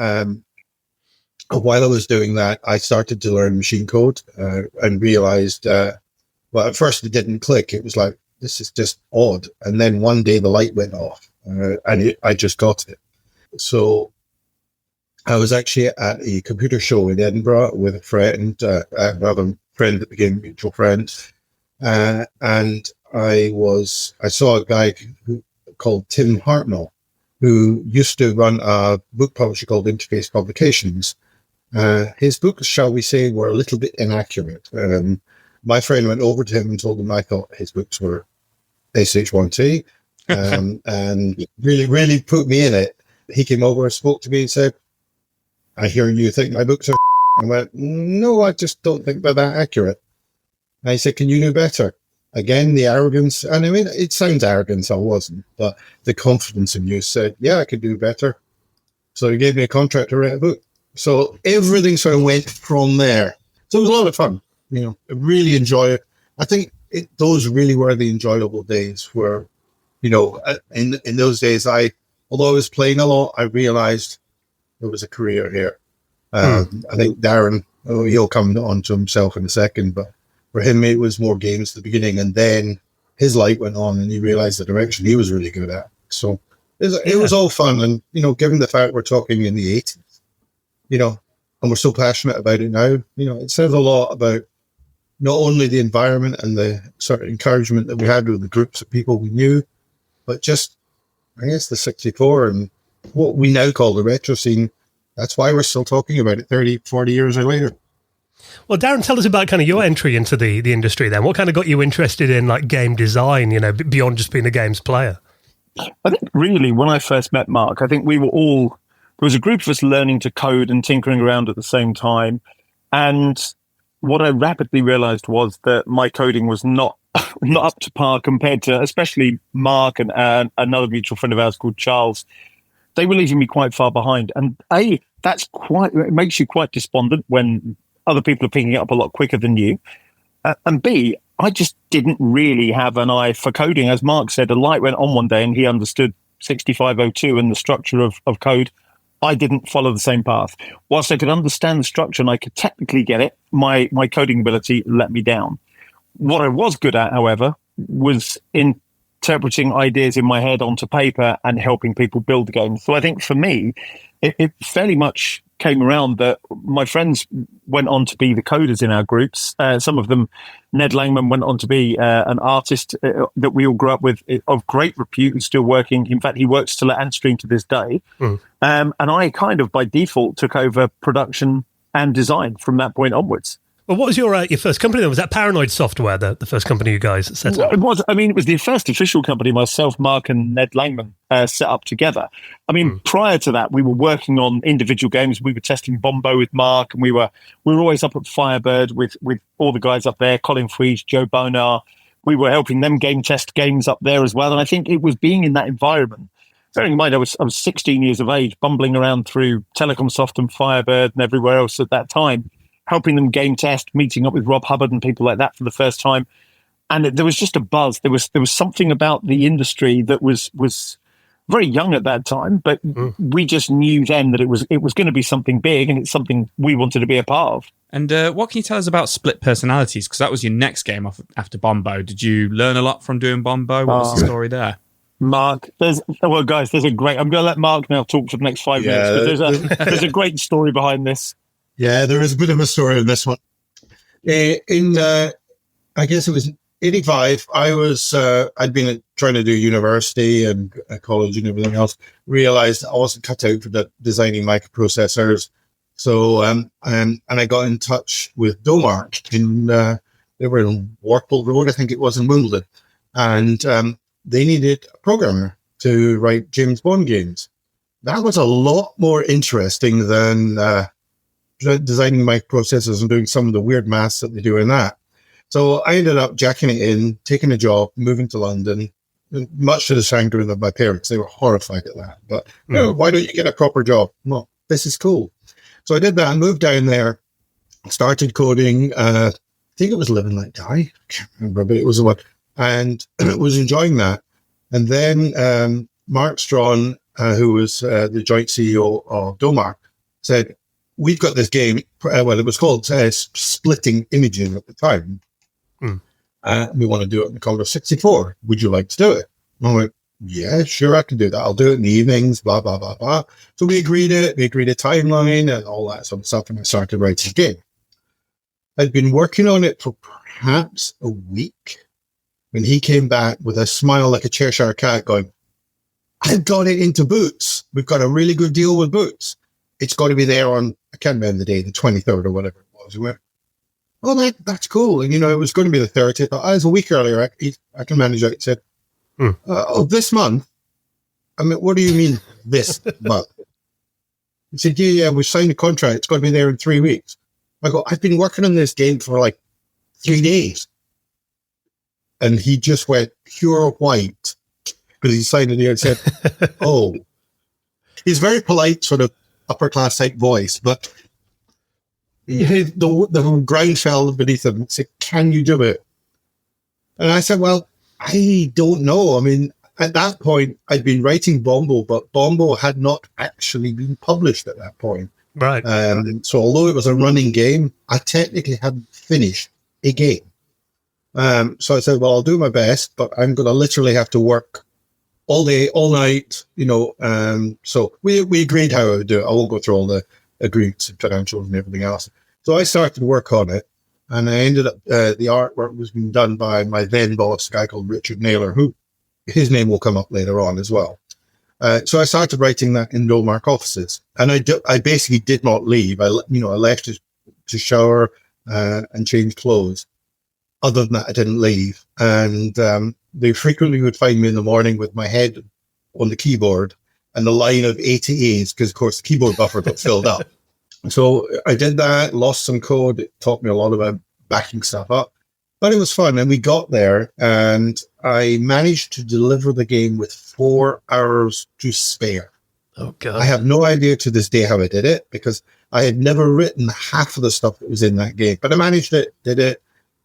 while I was doing that, I started to learn machine code and realized, at first it didn't click. It was like, this is just odd. And then one day the light went off and I just got it. So I was actually at a computer show in Edinburgh with a friend, another friend that became a mutual friend. And I saw a guy called Tim Hartnell, who used to run a book publisher called Interface Publications. His books, shall we say, were a little bit inaccurate. My friend went over to him and told him I thought his books were SH1T, and really, really put me in it. He came over and spoke to me and said, I hear you think my books are I went, no, I just don't think they're that accurate. And he said, can you do better? Again, the arrogance, and I mean, it sounds arrogance, I wasn't, but the confidence in you said, yeah, I could do better. So he gave me a contract to write a book. So everything sort of went from there. So it was a lot of fun, you know, I really enjoy it. I think those really were the enjoyable days where, you know, in those days, although I was playing a lot, I realized there was a career here. I think Darren, he'll come on to himself in a second, but for him, it was more games at the beginning, and then his light went on and he realized the direction he was really good at. So it was all fun. And, you know, given the fact we're talking in the 80s, you know, and we're so passionate about it now, you know, it says a lot about not only the environment and the sort of encouragement that we had with the groups of people we knew, but just, I guess, the 64 and what we now call the retro scene. That's why we're still talking about it 30, 40 years later. Well, Darren, tell us about kind of your entry into the industry then. What kind of got you interested in like game design, you know, beyond just being a games player? I think really when I first met Mark, I think we were all, there was a group of us learning to code and tinkering around at the same time. And what I rapidly realized was that my coding was not up to par compared to, especially Mark and another mutual friend of ours called Charles. They were leaving me quite far behind. And it makes you quite despondent when other people are picking it up a lot quicker than you. And B, I just didn't really have an eye for coding. As Mark said, a light went on one day and he understood 6502 and the structure of code. I didn't follow the same path. Whilst I could understand the structure and I could technically get it, my coding ability let me down. What I was good at, however, was interpreting ideas in my head onto paper and helping people build the game. So I think for me, it fairly much came around that my friends went on to be the coders in our groups. Some of them, Ned Langman went on to be an artist that we all grew up with of great repute and still working. In fact, he works still at Antstream to this day. And I kind of by default took over production and design from that point onwards. Well, what was your first company then? Was that Paranoid Software, the first company you guys set up? It was. I mean, it was the first official company myself, Mark, and Ned Langman set up together. I mean, prior to that, we were working on individual games. We were testing Bombo with Mark, and we were always up at Firebird with all the guys up there, Colin Freeze, Joe Bonar. We were helping them game test games up there as well. And I think it was being in that environment. Bearing in mind, I was 16 years of age, bumbling around through Telecomsoft and Firebird and everywhere else at that time, helping them game test, meeting up with Rob Hubbard and people like that for the first time. And there was just a buzz. There was something about the industry that was very young at that time, but we just knew then that it was going to be something big and it's something we wanted to be a part of. And what can you tell us about Split Personalities? Because that was your next game after Bombo. Did you learn a lot from doing Bombo? What was the story there? Mark, there's a great, I'm going to let Mark now talk for the next 5 minutes, but there's a great story behind this. Yeah, there is a bit of a story in this one. I guess it was 85. I'd been trying to do university and college and everything else. Realized I wasn't cut out for designing microprocessors. So, and I got in touch with Domark they were in Warple Road, I think it was in Wimbledon. And, they needed a programmer to write James Bond games. That was a lot more interesting than, designing microprocessors and doing some of the weird maths that they do in that. So I ended up jacking it in, taking a job, moving to London, much to the chagrin of my parents. They were horrified at that. But why don't you get a proper job? Well, this is cool. So I did that and moved down there, started coding. I think it was Live and Let Die. I can't remember, but it was the one. And was enjoying that. And then Mark Strawn, who was the joint CEO of Domark, said, we've got this game, it was called Splitting Imaging at the time. We want to do it in the Commodore 64. Would you like to do it? And I went, yeah, sure, I can do that. I'll do it in the evenings, blah, blah, blah, blah. So we agreed a timeline and all that sort of stuff, and I started writing again. I'd been working on it for perhaps a week when he came back with a smile like a Cheshire cat going, I've got it into Boots. We've got a really good deal with Boots. It's got to be there on, I can't remember the day, the 23rd or whatever it was. We went, oh, that's cool. And, it was going to be the 30th. I was a week earlier. I can manage it. He said, this month? I mean, what do you mean this month? He said, yeah, we've signed a contract. It's going to be there in 3 weeks. I go, I've been working on this game for like 3 days. And he just went pure white because he signed it here and said, oh, he's very polite, sort of upper class type voice, but the ground fell beneath him and said, can you do it? And I said, well, I don't know. I mean, at that point, I'd been writing Bombo, but Bombo had not actually been published at that point. Right. So although it was a running game, I technically hadn't finished a game. So I said, well, I'll do my best, but I'm going to literally have to work all day, all night, so we agreed how I would do it. I won't go through all the agreements and financials and everything else. So I started work on it, and I ended up, the artwork was being done by my then boss, a guy called Richard Naylor, who his name will come up later on as well. So I started writing that in Dolmark offices, and I basically did not leave. I left to shower and change clothes. Other than that, I didn't leave. And they frequently would find me in the morning with my head on the keyboard and the line of A to A's, because, of course, the keyboard buffer got filled up. So I did that, lost some code. It taught me a lot about backing stuff up. But it was fun. And we got there, and I managed to deliver the game with 4 hours to spare. Oh, God. I have no idea to this day how I did it, because I had never written half of the stuff that was in that game. But I managed it, did it.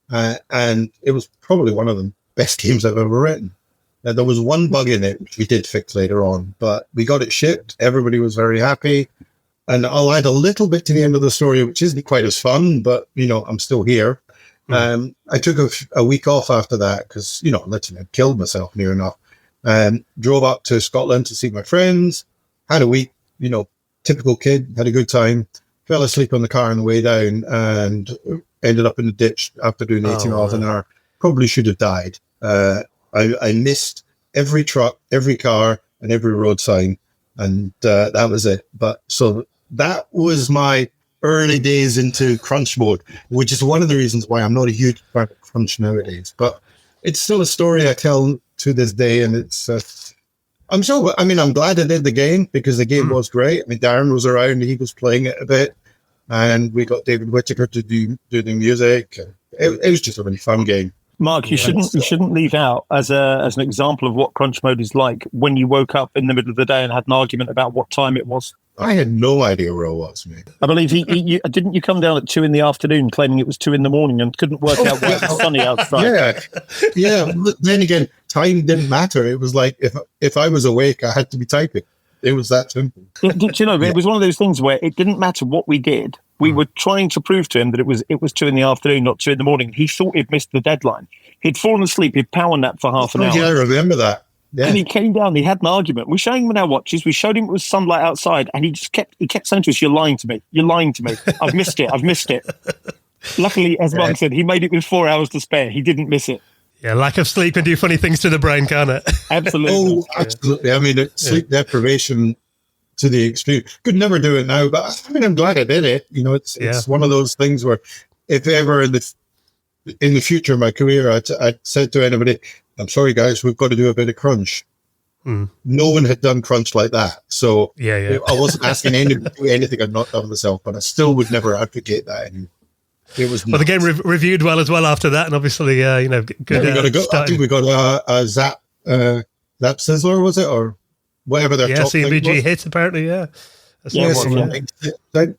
And it was probably one of the best games I've ever written. Now, there was one bug in it, which we did fix later on, but we got it shipped. Everybody was very happy. And I'll add a little bit to the end of the story, which isn't quite as fun, but, I'm still here. I took a week off after that because, literally I killed myself near enough. Drove up to Scotland to see my friends, had a week, typical kid, had a good time, fell asleep on the car on the way down, and ended up in the ditch after doing 80 miles an hour. Probably should have died. I missed every truck, every car, and every road sign, and that was it. But so that was my early days into crunch mode, which is one of the reasons why I'm not a huge fan of crunch nowadays. But it's still a story I tell to this day, and it's. I'm glad I did the game because the game was great. I mean, Darren was around; he was playing it a bit. And we got David Whittaker to do the music. It was just a really fun game. Mark, you shouldn't leave out as an example of what crunch mode is like when you woke up in the middle of the day and had an argument about what time it was. I had no idea where I was, mate. I believe didn't you come down at 2 PM claiming it was 2 AM and couldn't work out why it was sunny outside? Yeah. Then again, time didn't matter. It was like if I was awake, I had to be typing. It was that simple. Did you know? It was one of those things where it didn't matter what we did. We were trying to prove to him that it was 2 AM, not 2 AM. He thought he'd missed the deadline. He'd fallen asleep. He'd power nap for half an hour. Yeah, I remember that. Yeah. And he came down. He had an argument. We showed him in our watches. We showed him it was sunlight outside, and he kept saying to us, "You're lying to me. You're lying to me. I've missed it. I've missed it." Luckily, as Mark said, he made it with 4 hours to spare. He didn't miss it. Yeah, lack of sleep can do funny things to the brain, can't it? Absolutely. Oh, absolutely. I mean, sleep deprivation to the extreme. Could never do it now, but I mean, I'm glad I did it. It's one of those things where if ever in the future of my career, I said to anybody, I'm sorry, guys, we've got to do a bit of crunch. No one had done crunch like that. So I wasn't asking anyone to do anything I'd not done myself, but I still would never advocate that anymore. It was the game reviewed well as well after that, and obviously, good. I think we got a Zap Sizzler, was it, or whatever their top CMVG thing was. hit apparently,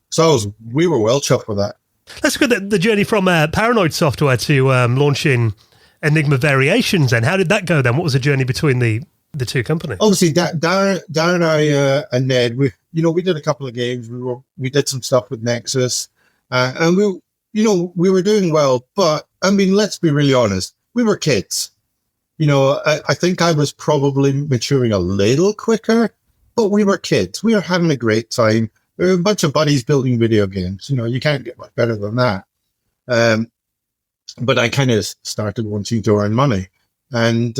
So we were well chuffed with that. Let's look at the journey from Paranoid Software to launching Enigma Variations. Then, how did that go? Then, what was the journey between the two companies? Obviously, Darren and Ned, we did a couple of games. We did some stuff with Nexus, and we were doing well. But I mean, let's be really honest. We were kids. I think I was probably maturing a little quicker, but we were kids. We were having a great time. We were a bunch of buddies building video games. You can't get much better than that. But I kind of started wanting to earn money. And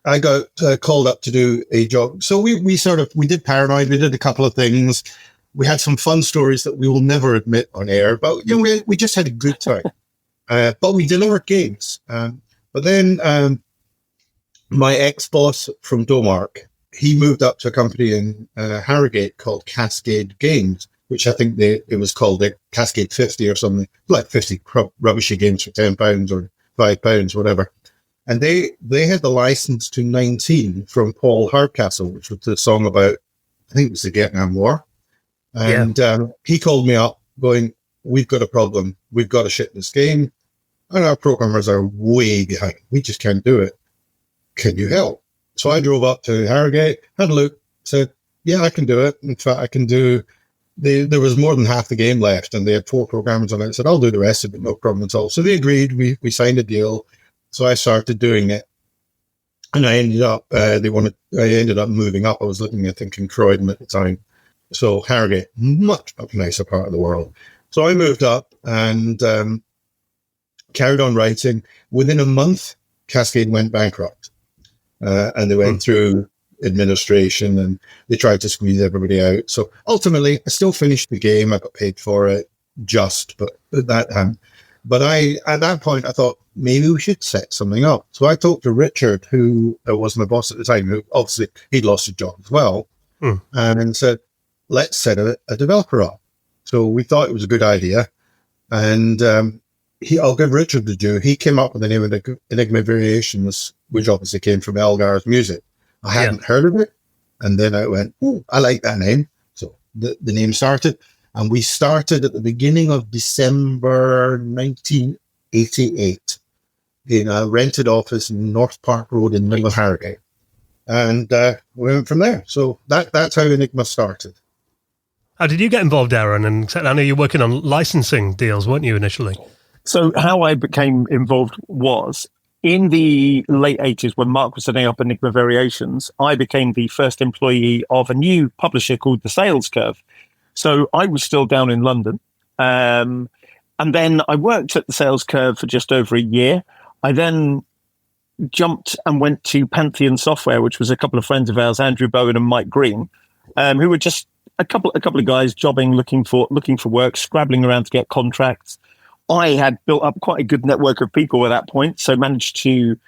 I got called up to do a job. So we did Paranoid. We did a couple of things. We had some fun stories that we will never admit on air, but we just had a good time. But we delivered games. But then my ex-boss from Domark, he moved up to a company in Harrogate called Cascade Games, which I think it was called the Cascade 50 or something, like 50 rubbishy games for £10 or £5, whatever. And they had the license to 19 from Paul Hardcastle, which was the song about, I think it was the Vietnam War. And he called me up going, we've got a problem. We've got to ship this game. And our programmers are way behind. We just can't do it. Can you help? So I drove up to Harrogate, had a look, said, yeah, I can do it. In fact, I can do... There was more than half the game left, and they had 4 programmers on it. I said, I'll do the rest of it, no problem at all. So they agreed. We signed a deal. So I started doing it. And I ended up, moving up. I was living, I think, in Croydon at the time. So Harrogate, much, much nicer part of the world. So I moved up and carried on writing. Within a month, Cascade went bankrupt. And they went through administration and they tried to squeeze everybody out. So ultimately, I still finished the game. I got paid for it but at that time. But at that point, I thought maybe we should set something up. So I talked to Richard, who was my boss at the time, who obviously he'd lost his job as well, and said, let's set a developer up. So we thought it was a good idea. And I'll give Richard the due. He came up with the name of Enigma Variations, which obviously came from Elgar's music. I hadn't heard of it. And then I went, I like that name. So the name started. And we started at the beginning of December 1988 in a rented office in North Park Road in middle of Harrogate. And we went from there. So that's how Enigma started. How did you get involved, Darren? And I know you're working on licensing deals, weren't you, initially? So how I became involved was in the late 80s when Mark was setting up Enigma Variations, I became the first employee of a new publisher called The Sales Curve. So I was still down in London. And then I worked at The Sales Curve for just over a year. I then jumped and went to Pantheon Software, which was a couple of friends of ours, Andrew Bowen and Mike Green, who were just a couple of guys jobbing, looking for work, scrabbling around to get contracts. I had built up quite a good network of people at that point, so managed to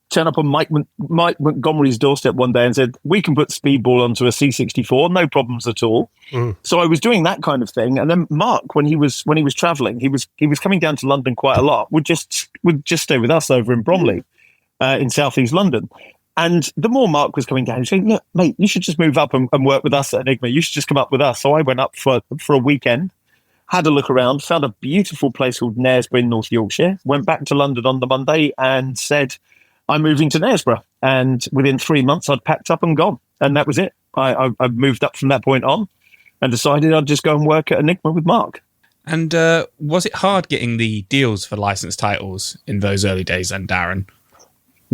turn up on Mike Montgomery's doorstep one day and said, we can put Speedball onto a C64, no problems at all. So I was doing that kind of thing. And then Mark, when he was traveling, he was coming down to London quite a lot, would just stay with us over in Bromley, in southeast London. And the more Mark was coming down, he was saying, look, mate, you should just move up and work with us at Enigma. You should just come up with us. So I went up for a weekend, had a look around, found a beautiful place called Knaresborough in North Yorkshire, went back to London on the Monday and said, I'm moving to Knaresborough. And within 3 months, I'd packed up and gone. And that was it. I moved up from that point on and decided I'd just go and work at Enigma with Mark. And was it hard getting the deals for licensed titles in those early days then, Darren?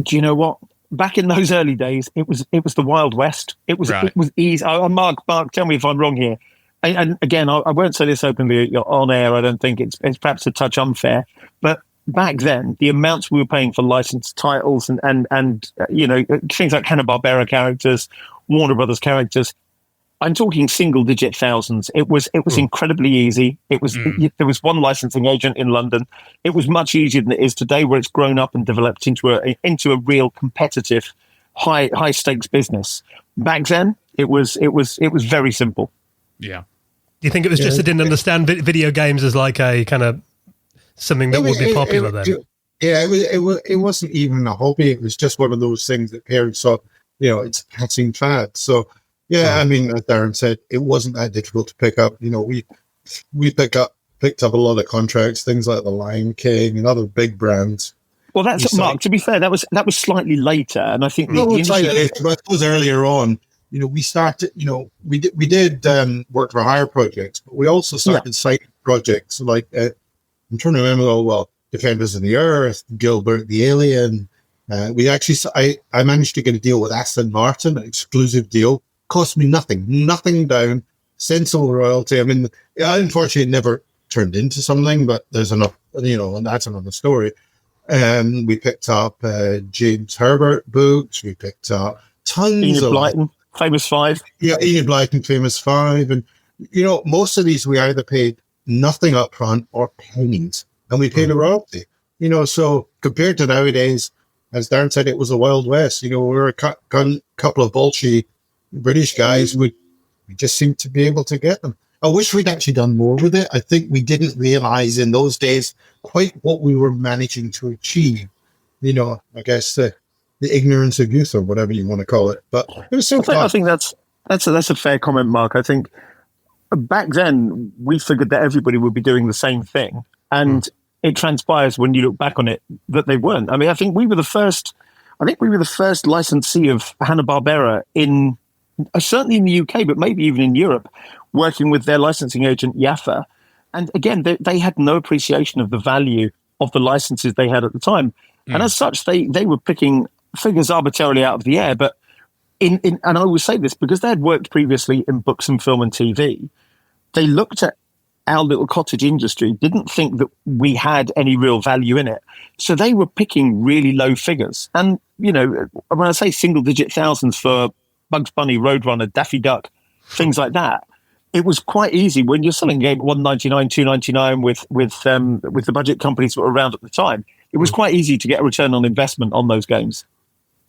Do you know what? Back in those early days, it was the Wild West. It was easy. Mark, tell me if I'm wrong here. And again, I won't say this openly on air. I don't think it's perhaps a touch unfair, but back then, the amounts we were paying for licensed titles and things like Hanna-Barbera characters, Warner Brothers characters, I'm talking single-digit thousands. It was incredibly easy. It was there was one licensing agent in London. It was much easier than it is today, where it's grown up and developed into a real competitive, high stakes business. Back then, it was very simple. Yeah. Do you think it was just they didn't understand video games as like a kind of something that would be popular then? Yeah, it wasn't even a hobby. It was just one of those things that parents thought, it's a passing fad. So, yeah, I mean, as Darren said, it wasn't that difficult to pick up. We picked up a lot of contracts, things like the Lion King and other big brands. Well, that's Mark. To be fair, that was slightly later, and I think slightly later, but I suppose earlier on, we started. We did work for hire projects, but we also started side projects like I'm trying to remember. Defenders of the Earth, Gilbert the Alien, I managed to get a deal with Aston Martin, an exclusive deal. Cost me nothing down, sensible royalty. I mean, unfortunately, it never turned into something, but there's enough, and that's another story. We picked up James Herbert books. We picked up tons Enid of Blyton, Famous Five. Yeah, Enid Blyton, Famous Five, and most of these we either paid nothing up front or pennies, and we paid a royalty. So compared to nowadays, as Darren said, it was a Wild West. We were a couple of bolshy British guys. We just seemed to be able to get them. I wish we'd actually done more with it. I think we didn't realize in those days quite what we were managing to achieve. I guess the ignorance of youth or whatever you want to call it. But it was so fun. I think that's a fair comment, Mark. I think back then we figured that everybody would be doing the same thing, and it transpires when you look back on it that they weren't. I mean, I think we were the first licensee of Hanna-Barbera in certainly in the UK, but maybe even in Europe, working with their licensing agent Yaffa. And again, they had no appreciation of the value of the licenses they had at the time, and as such, they were picking figures arbitrarily out of the air. But and I always say this because they had worked previously in books and film and TV. They looked at our little cottage industry, didn't think that we had any real value in it. So they were picking really low figures. And, when I say single digit thousands for Bugs Bunny, Roadrunner, Daffy Duck, things like that, it was quite easy when you're selling a game at $1.99, $2.99 with the budget companies that were around at the time. It was quite easy to get a return on investment on those games.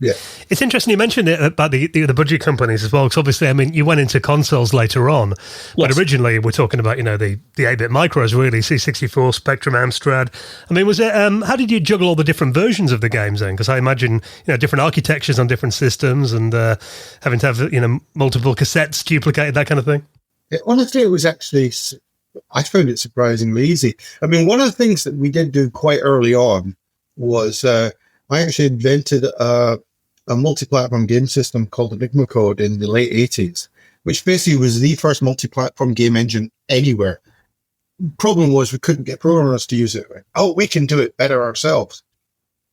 Yeah, it's interesting you mentioned it about the budget companies as well, because obviously, I mean, you went into consoles later on, but originally we're talking about the 8-bit micros, really, C64, Spectrum, Amstrad. I mean, was it how did you juggle all the different versions of the games then? Because I imagine different architectures on different systems and having to have multiple cassettes duplicated, that kind of thing. Yeah, honestly, it was actually, I found it surprisingly easy. I mean, one of the things that we did do quite early on was I actually invented a multi-platform game system called Enigma Code in the late 80s, which basically was the first multi-platform game engine anywhere. Problem was we couldn't get programmers to use it. Oh, we can do it better ourselves.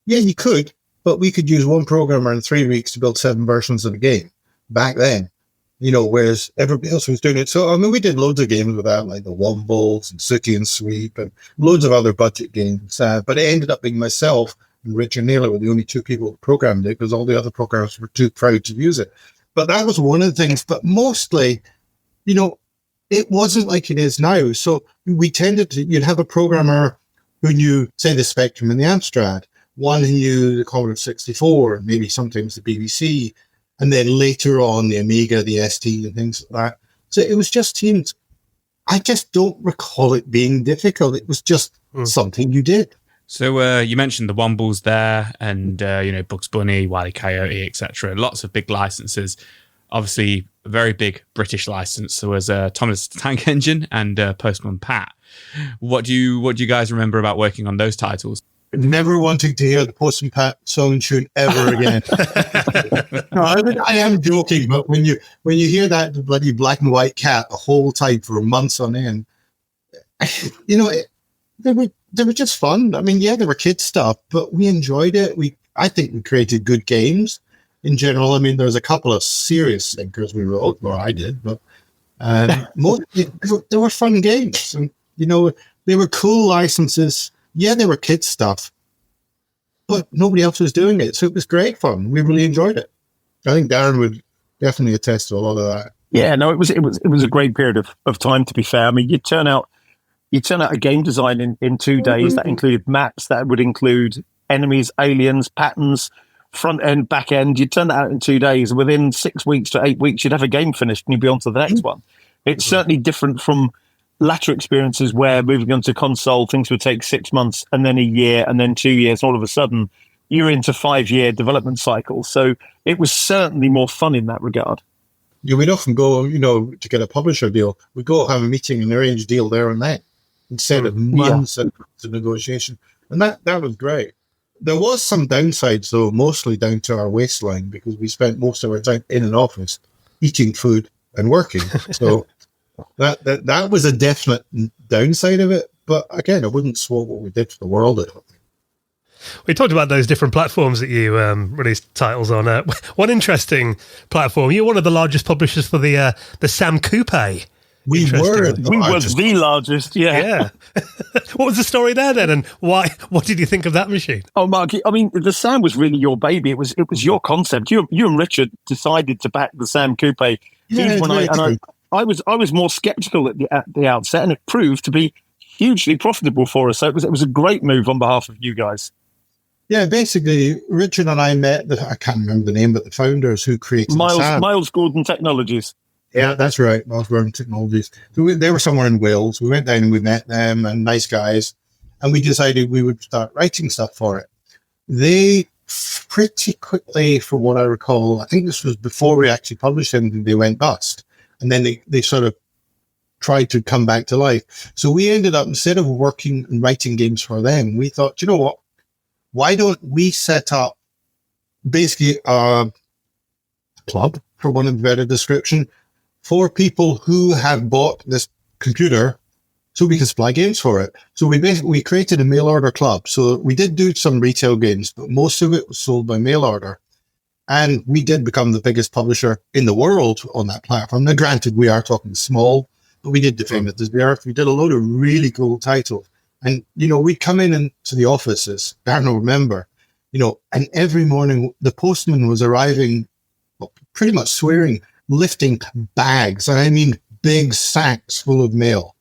Yeah, you could, but we could use one programmer in 3 weeks to build 7 versions of the game back then, whereas everybody else was doing it. So, I mean, we did loads of games with that, like the Wombles and Sooty and Sweep and loads of other budget games. But it ended up being myself and Richard Naylor were the only 2 people who programmed it because all the other programmers were too proud to use it. But that was one of the things. But mostly, it wasn't like it is now. So we tended to, you'd have a programmer who knew, say, the Spectrum and the Amstrad, one who knew the Commodore 64, maybe sometimes the BBC, and then later on the Amiga, the ST, and things like that. So it was just teams. I just don't recall it being difficult. It was just something you did. So you mentioned the Wombles there, and Bugs Bunny, Wile E. Coyote, etc. Lots of big licenses. Obviously, a very big British license. There was Thomas the Tank Engine and Postman Pat. What do you guys remember about working on those titles? Never wanting to hear the Postman Pat song and tune ever again. No, I am joking, but when you hear that bloody black and white cat the whole time for months on end, they were just fun. I mean, yeah, they were kids stuff, but we enjoyed it. I think we created good games in general. I mean, there was a couple of serious thinkers we wrote, or I did, but they were fun games. And, they were cool licenses. Yeah, they were kids stuff, but nobody else was doing it. So it was great fun. We really enjoyed it. I think Darren would definitely attest to a lot of that. Yeah, no, it was a great period of time, to be fair. I mean, you turn out a game design in 2 days. That included maps, that would include enemies, aliens, patterns, front end, back end. You'd turn that out in 2 days. Within 6 weeks to 8 weeks, you'd have a game finished and you'd be on to the next one. It's certainly different from latter experiences where moving on to console, things would take 6 months and then a year and then 2 years. All of a sudden, you're into 5-year development cycles. So it was certainly more fun in that regard. Yeah, we'd often go, to get a publisher deal, we'd go have a meeting and arrange a deal there and then, instead of months of negotiation. And that was great. There was some downsides, though, mostly down to our waistline, because we spent most of our time in an office eating food and working. So that was a definite downside of it. But again, I wouldn't swap what we did for the world. I don't think. We talked about those different platforms that you released titles on. One interesting platform. You're one of the largest publishers for the Sam Coupe. We were the largest, Yeah. What was the story there then, and why? What did you think of that machine? Oh, Mark, I mean, the Sam was really your baby. It was your concept. You and Richard decided to back the Sam Coupe. Yeah, I was more skeptical at the outset, and it proved to be hugely profitable for us. So it was a great move on behalf of you guys. Yeah, basically, Richard and I met, I can't remember the name, but the founders who created Sam. Miles Gordon Technologies. Yeah, that's right. Miles Gordon Technologies. So they were somewhere in Wales. We went down and we met them, and nice guys. And we decided we would start writing stuff for it. They pretty quickly, from what I recall, I think this was before we actually published anything, they went bust. And then they sort of tried to come back to life. So we ended up, instead of working and writing games for them, we thought, you know what? Why don't we set up basically a club, for want of a better description, for people who have bought this computer so we can supply games for it. So we created a mail order club. So we did do some retail games, but most of it was sold by mail order. And we did become the biggest publisher in the world on that platform. Now, granted, we are talking small, but we did Defend It as the Earth. We did a load of really cool titles. And, we'd come into the offices, Darren will remember, and every morning the postman was arriving, pretty much swearing, lifting bags, and I mean big sacks full of mail.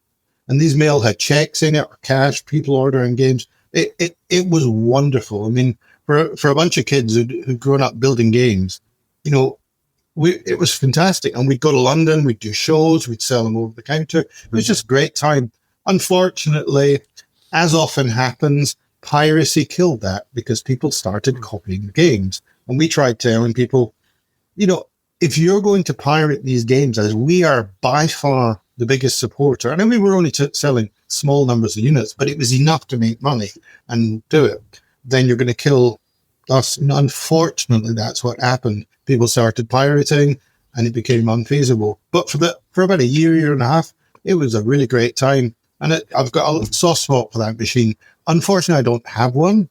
And these mail had checks in it or cash, people ordering games. It was wonderful. I mean, for a bunch of kids who'd grown up building games, it was fantastic. And we'd go to London, we'd do shows, we'd sell them over the counter. It was just a great time. Unfortunately, as often happens, piracy killed that because people started copying the games. And we tried telling people, if you're going to pirate these games, as we are by far the biggest supporter, and I mean, we're only selling small numbers of units, but it was enough to make money and do it, then you're going to kill us. And unfortunately, that's what happened. People started pirating and it became unfeasible. But for about a year and a half, it was a really great time. And I've got a soft spot for that machine. Unfortunately, I don't have one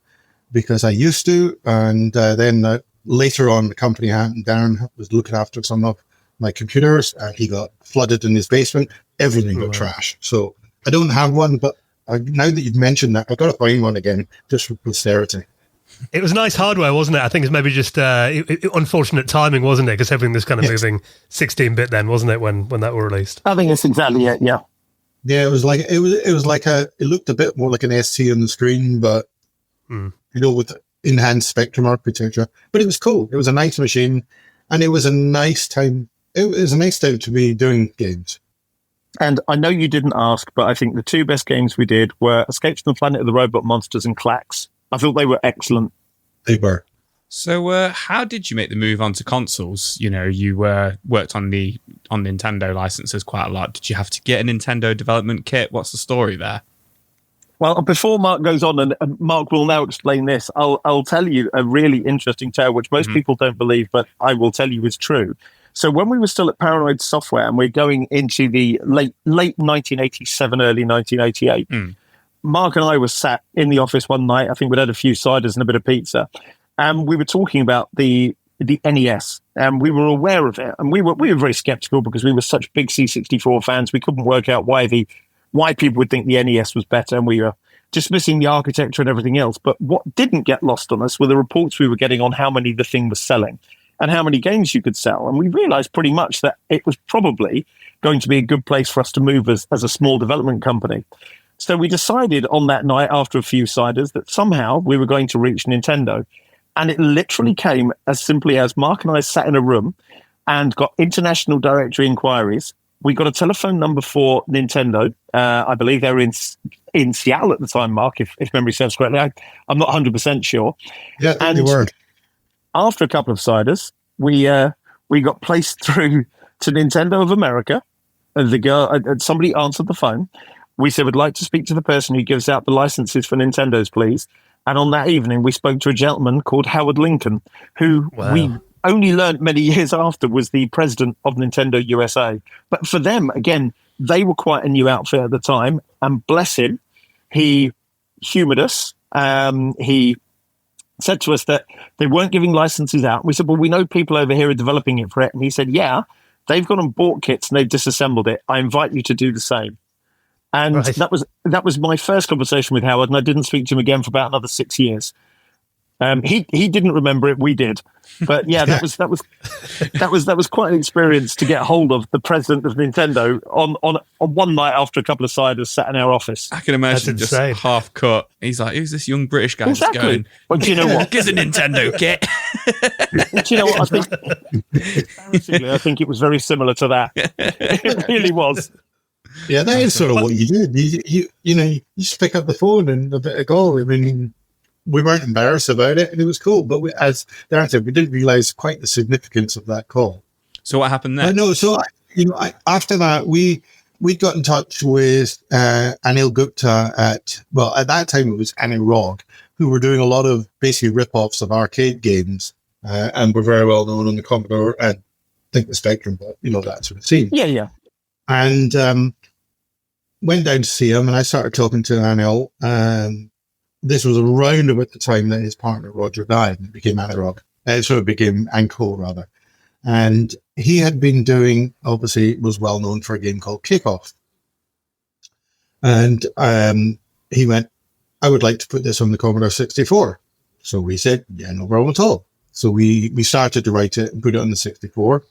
because I used to. And then later on, the company Darren was looking after some of my computers, and he got flooded in his basement. Everything got trash. So I don't have one, but now that you've mentioned that, I've got to find one again just for posterity. It was nice hardware, wasn't it? I think it's maybe just unfortunate timing, wasn't it? Because everything was kind of moving 16-bit then, wasn't it, when that were released? I think that's exactly it. Yeah. Yeah, it looked a bit more like an ST on the screen, but with enhanced Spectrum architecture. But it was cool. It was a nice machine, and it was a nice time. It was a nice time to be doing games. And I know you didn't ask, but I think the two best games we did were Escape from the Planet of the Robot Monsters and Clax. I thought they were excellent. They were. So how did you make the move onto consoles? You worked on Nintendo licenses quite a lot. Did you have to get a Nintendo development kit? What's the story there? Well, before Mark goes on, and Mark will now explain this, I'll tell you a really interesting tale, which most people don't believe, but I will tell you is true. So when we were still at Paranoid Software and we're going into the late 1987, early 1988, Mark and I were sat in the office one night. I think we'd had a few ciders and a bit of pizza. And we were talking about the NES, and we were aware of it. And we were very skeptical because we were such big C64 fans. We couldn't work out why people would think the NES was better, and we were dismissing the architecture and everything else. But what didn't get lost on us were the reports we were getting on how many the thing was selling and how many games you could sell. And we realized pretty much that it was probably going to be a good place for us to move as a small development company. So we decided on that night, after a few ciders, that somehow we were going to reach Nintendo. And it literally came as simply as Mark and I sat in a room and got international directory inquiries. We got a telephone number for Nintendo. I believe they were in Seattle at the time, Mark, if memory serves correctly. I'm not 100% sure. Yeah, they were. After a couple of ciders, we got placed through to Nintendo of America. Somebody answered the phone. We said, we'd like to speak to the person who gives out the licenses for Nintendos, please. And on that evening, we spoke to a gentleman called Howard Lincoln, who we only learned many years after was the president of Nintendo USA. But for them, again, they were quite a new outfit at the time. And bless him, he humoured us. He said to us that they weren't giving licenses out. We said, well, we know people over here are developing it for it. And he said, yeah, they've gone and bought kits and they've disassembled it. I invite you to do the same. And Right. that was my first conversation with Howard, and I didn't speak to him again for about another 6 years. He didn't remember it. We did, but yeah, that was quite an experience to get hold of the president of Nintendo on one night after a couple of ciders sat in our office. I can imagine That's just insane. half cut. He's like, who's this young British guy that's going, But do you know what? here's a Nintendo kit. Do you know what? Embarrassingly, I think it was very similar to that. It really was. Yeah, that is sort of what you did. You just pick up the phone and a bit of call. I mean, we weren't embarrassed about it, and it was cool. But as Darren said, we didn't realise quite the significance of that call. So what happened next? No, so after that, we got in touch with Anil Gupta at that time it was Anil Rog, who were doing a lot of basically rip-offs of arcade games, and were very well known on the Commodore and I think the Spectrum, but that sort of scene. Yeah. And went down to see him, and I started talking to Anil. This was around about the time that his partner Roger died, and it became Anil. So it became Anko, rather. And he had been doing, obviously, was well known for a game called Kickoff. And he went, I would like to put this on the Commodore 64. So we said, yeah, no problem at all. So we started to write it and put it on the 64.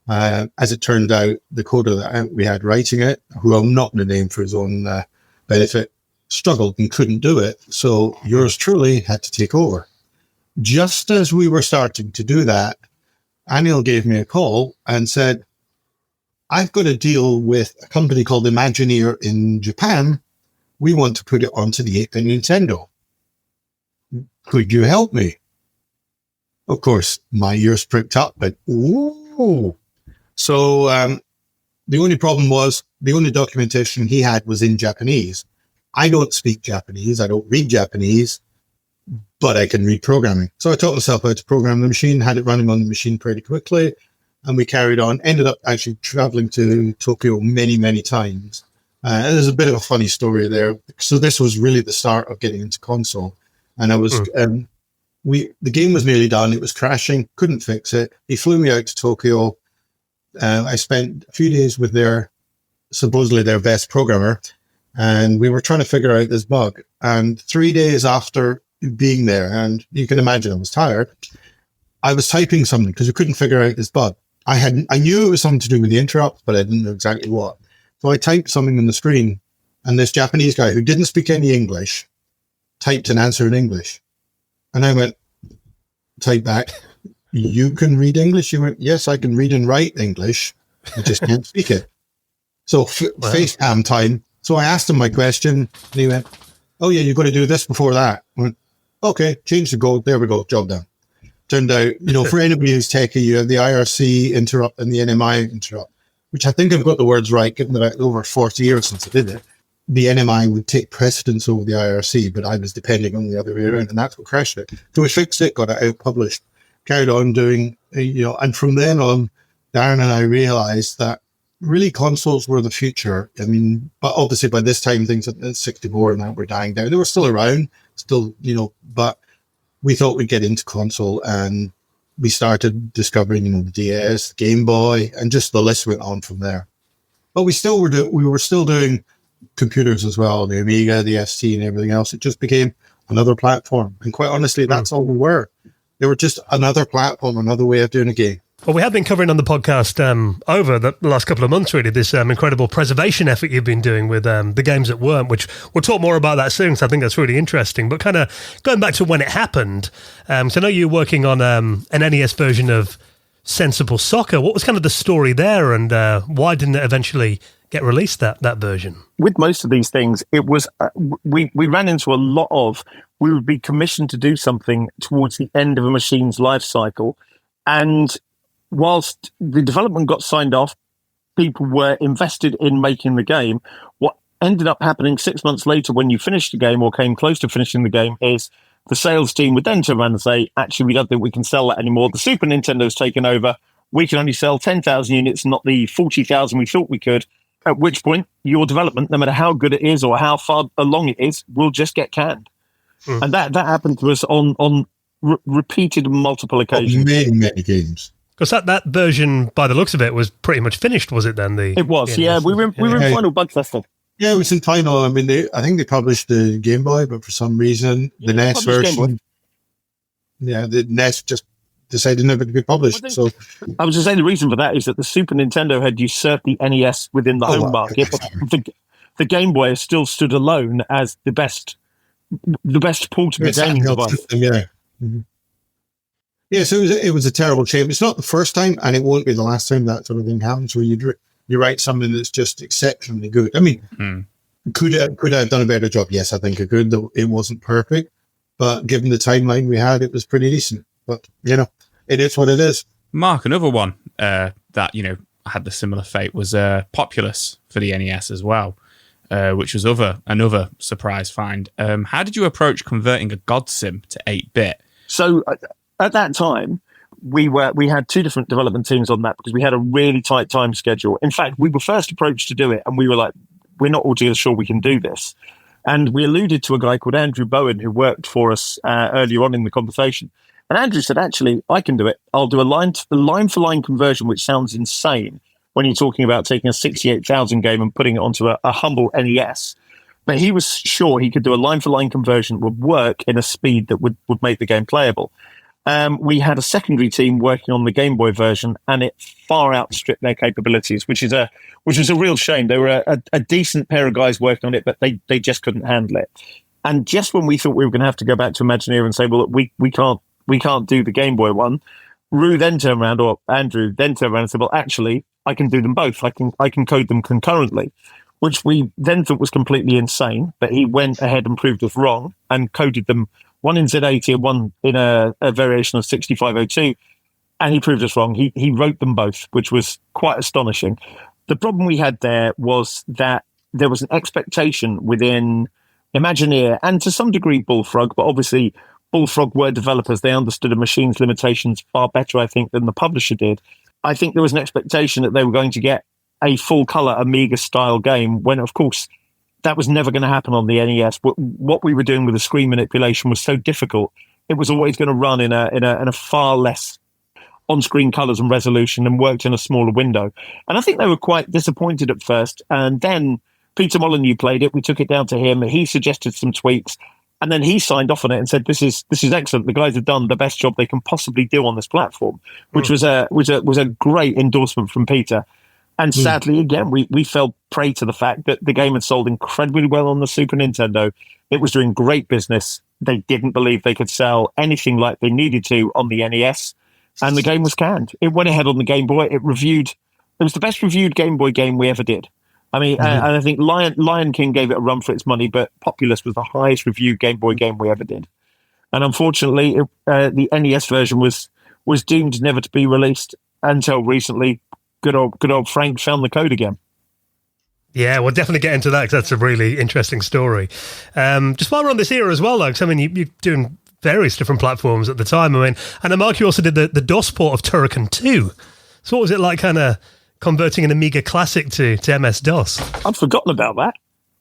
As it turned out, the coder that we had writing it, who I'm not going to name for his own benefit, struggled and couldn't do it. So yours truly had to take over. Just as we were starting to do that, Anil gave me a call and said, I've got a deal with a company called Imagineer in Japan. We want to put it onto the 8-bit Nintendo. Could you help me? Of course, my ears pricked up, but ooh. So the only problem was the only documentation he had was in Japanese. I don't speak Japanese. I don't read Japanese, but I can read programming. So I taught myself how to program the machine, had it running on the machine pretty quickly, and we carried on. Ended up actually traveling to Tokyo many, many times. And there's a bit of a funny story there. So this was really the start of getting into console. And I was, the game was nearly done. It was crashing, couldn't fix it. He flew me out to Tokyo. I spent a few days with supposedly their best programmer, and we were trying to figure out this bug. And 3 days after being there, and you can imagine I was tired, I was typing something because we couldn't figure out this bug. I knew it was something to do with the interrupt, but I didn't know exactly what. So I typed something on the screen, and this Japanese guy who didn't speak any English typed an answer in English. And I went, type back, you can read English? He went, yes, I can read and write English. I just can't speak it. So FaceTime time. So I asked him my question, and he went, oh yeah, you've got to do this before that. I went, okay, change the code. There we go, job done. Turned out, for anybody who's techie, you have the IRC interrupt and the NMI interrupt, which I think I've got the words right, given that over 40 years since I did it. The NMI would take precedence over the IRC, but I was depending on the other way around, and that's what crashed it. So we fixed it, got it out published, carried on doing, and from then on, Darren and I realized that really consoles were the future. I mean, but obviously by this time, things at 64 and that were dying down. They were still around, but we thought we'd get into console, and we started discovering, the DS, Game Boy, and just the list went on from there. But we were still doing computers as well, the Amiga, the ST, and everything else. It just became another platform. And quite honestly, that's all we were. They were just another platform, another way of doing a game. Well, we have been covering on the podcast over the last couple of months, really, this incredible preservation effort you've been doing with the games that weren't, which we'll talk more about that soon, because I think that's really interesting. But kind of going back to when it happened, so I know you were working on an NES version of Sensible Soccer. What was kind of the story there, and why didn't it eventually get released, that version? With most of these things, it was we ran into a lot of, we would be commissioned to do something towards the end of a machine's life cycle, and whilst the development got signed off, people were invested in making the game. What ended up happening 6 months later when you finished the game or came close to finishing the game is the sales team would then turn around and say, actually, we don't think we can sell that anymore. The Super Nintendo's taken over. We can only sell 10,000 units, not the 40,000 we thought we could. At which point, your development, no matter how good it is or how far along it is, will just get canned. And that happened to us on repeated on multiple occasions. Many games. Because that version, by the looks of it, was pretty much finished, was it then? It was, yeah. We were in final bug testing. Yeah, it was in final. I mean, I think they published the Game Boy, but for some reason, the NES version, the NES just decided never to be published. So I was just saying the reason for that is that the Super Nintendo had usurped the NES within the home market, but the Game Boy has still stood alone as the best portable gaming device. Yeah. Mm-hmm. Yeah, so it was a terrible shame. It's not the first time, and it won't be the last time that sort of thing happens, where you write something that's just exceptionally good. I mean, could I have done a better job? Yes, I think I could, though it wasn't perfect. But given the timeline we had, it was pretty decent. But, it is what it is. Mark, another one that, had the similar fate was Populous for the NES as well, which was another surprise find. How did you approach converting a God Sim to 8-bit? So at that time, we had two different development teams on that because we had a really tight time schedule. In fact, we were first approached to do it, and we were like, we're not altogether sure we can do this. And we alluded to a guy called Andrew Bowen who worked for us earlier on in the conversation. And Andrew said, actually, I can do it. I'll do a line-for-line conversion, which sounds insane when you're talking about taking a 68,000 game and putting it onto a humble NES. But he was sure he could do a line-for-line conversion that would work in a speed that would make the game playable. We had a secondary team working on the Game Boy version, and it far outstripped their capabilities, which was a real shame. They were a decent pair of guys working on it, but they just couldn't handle it. And just when we thought we were going to have to go back to Imagineer and say, well, look, we can't do the Game Boy one, Andrew then turned around and said, well, actually, I can do them both. I can code them concurrently, which we then thought was completely insane. But he went ahead and proved us wrong and coded them, one in Z80 and one in a variation of 6502. And he proved us wrong. He wrote them both, which was quite astonishing. The problem we had there was that there was an expectation within Imagineer and to some degree Bullfrog, but obviously Bullfrog were developers. They understood a machine's limitations far better, I think, than the publisher did. I think there was an expectation that they were going to get a full-color Amiga-style game when, of course, that was never going to happen on the NES. What we were doing with the screen manipulation was so difficult. It was always going to run in a far less on-screen colors and resolution and worked in a smaller window. And I think they were quite disappointed at first. And then Peter Molyneux played it. We took it down to him. He suggested some tweaks. And then he signed off on it and said, "This is excellent. The guys have done the best job they can possibly do on this platform," which was a great endorsement from Peter. And sadly, again, we fell prey to the fact that the game had sold incredibly well on the Super Nintendo. It was doing great business. They didn't believe they could sell anything like they needed to on the NES, and the game was canned. It went ahead on the Game Boy. It was the best reviewed Game Boy game we ever did. I mean, and I think Lion King gave it a run for its money, but Populous was the highest reviewed Game Boy game we ever did. And unfortunately, the NES version was doomed never to be released until recently. Good old Frank found the code again. Yeah, we'll definitely get into that because that's a really interesting story. Just while we're on this era as well, though, because I mean, you're doing various different platforms at the time. I mean, and then Mark, you also did the DOS port of Turrican 2. So what was it like kind of converting an Amiga Classic to MS-DOS? I'd forgotten about that.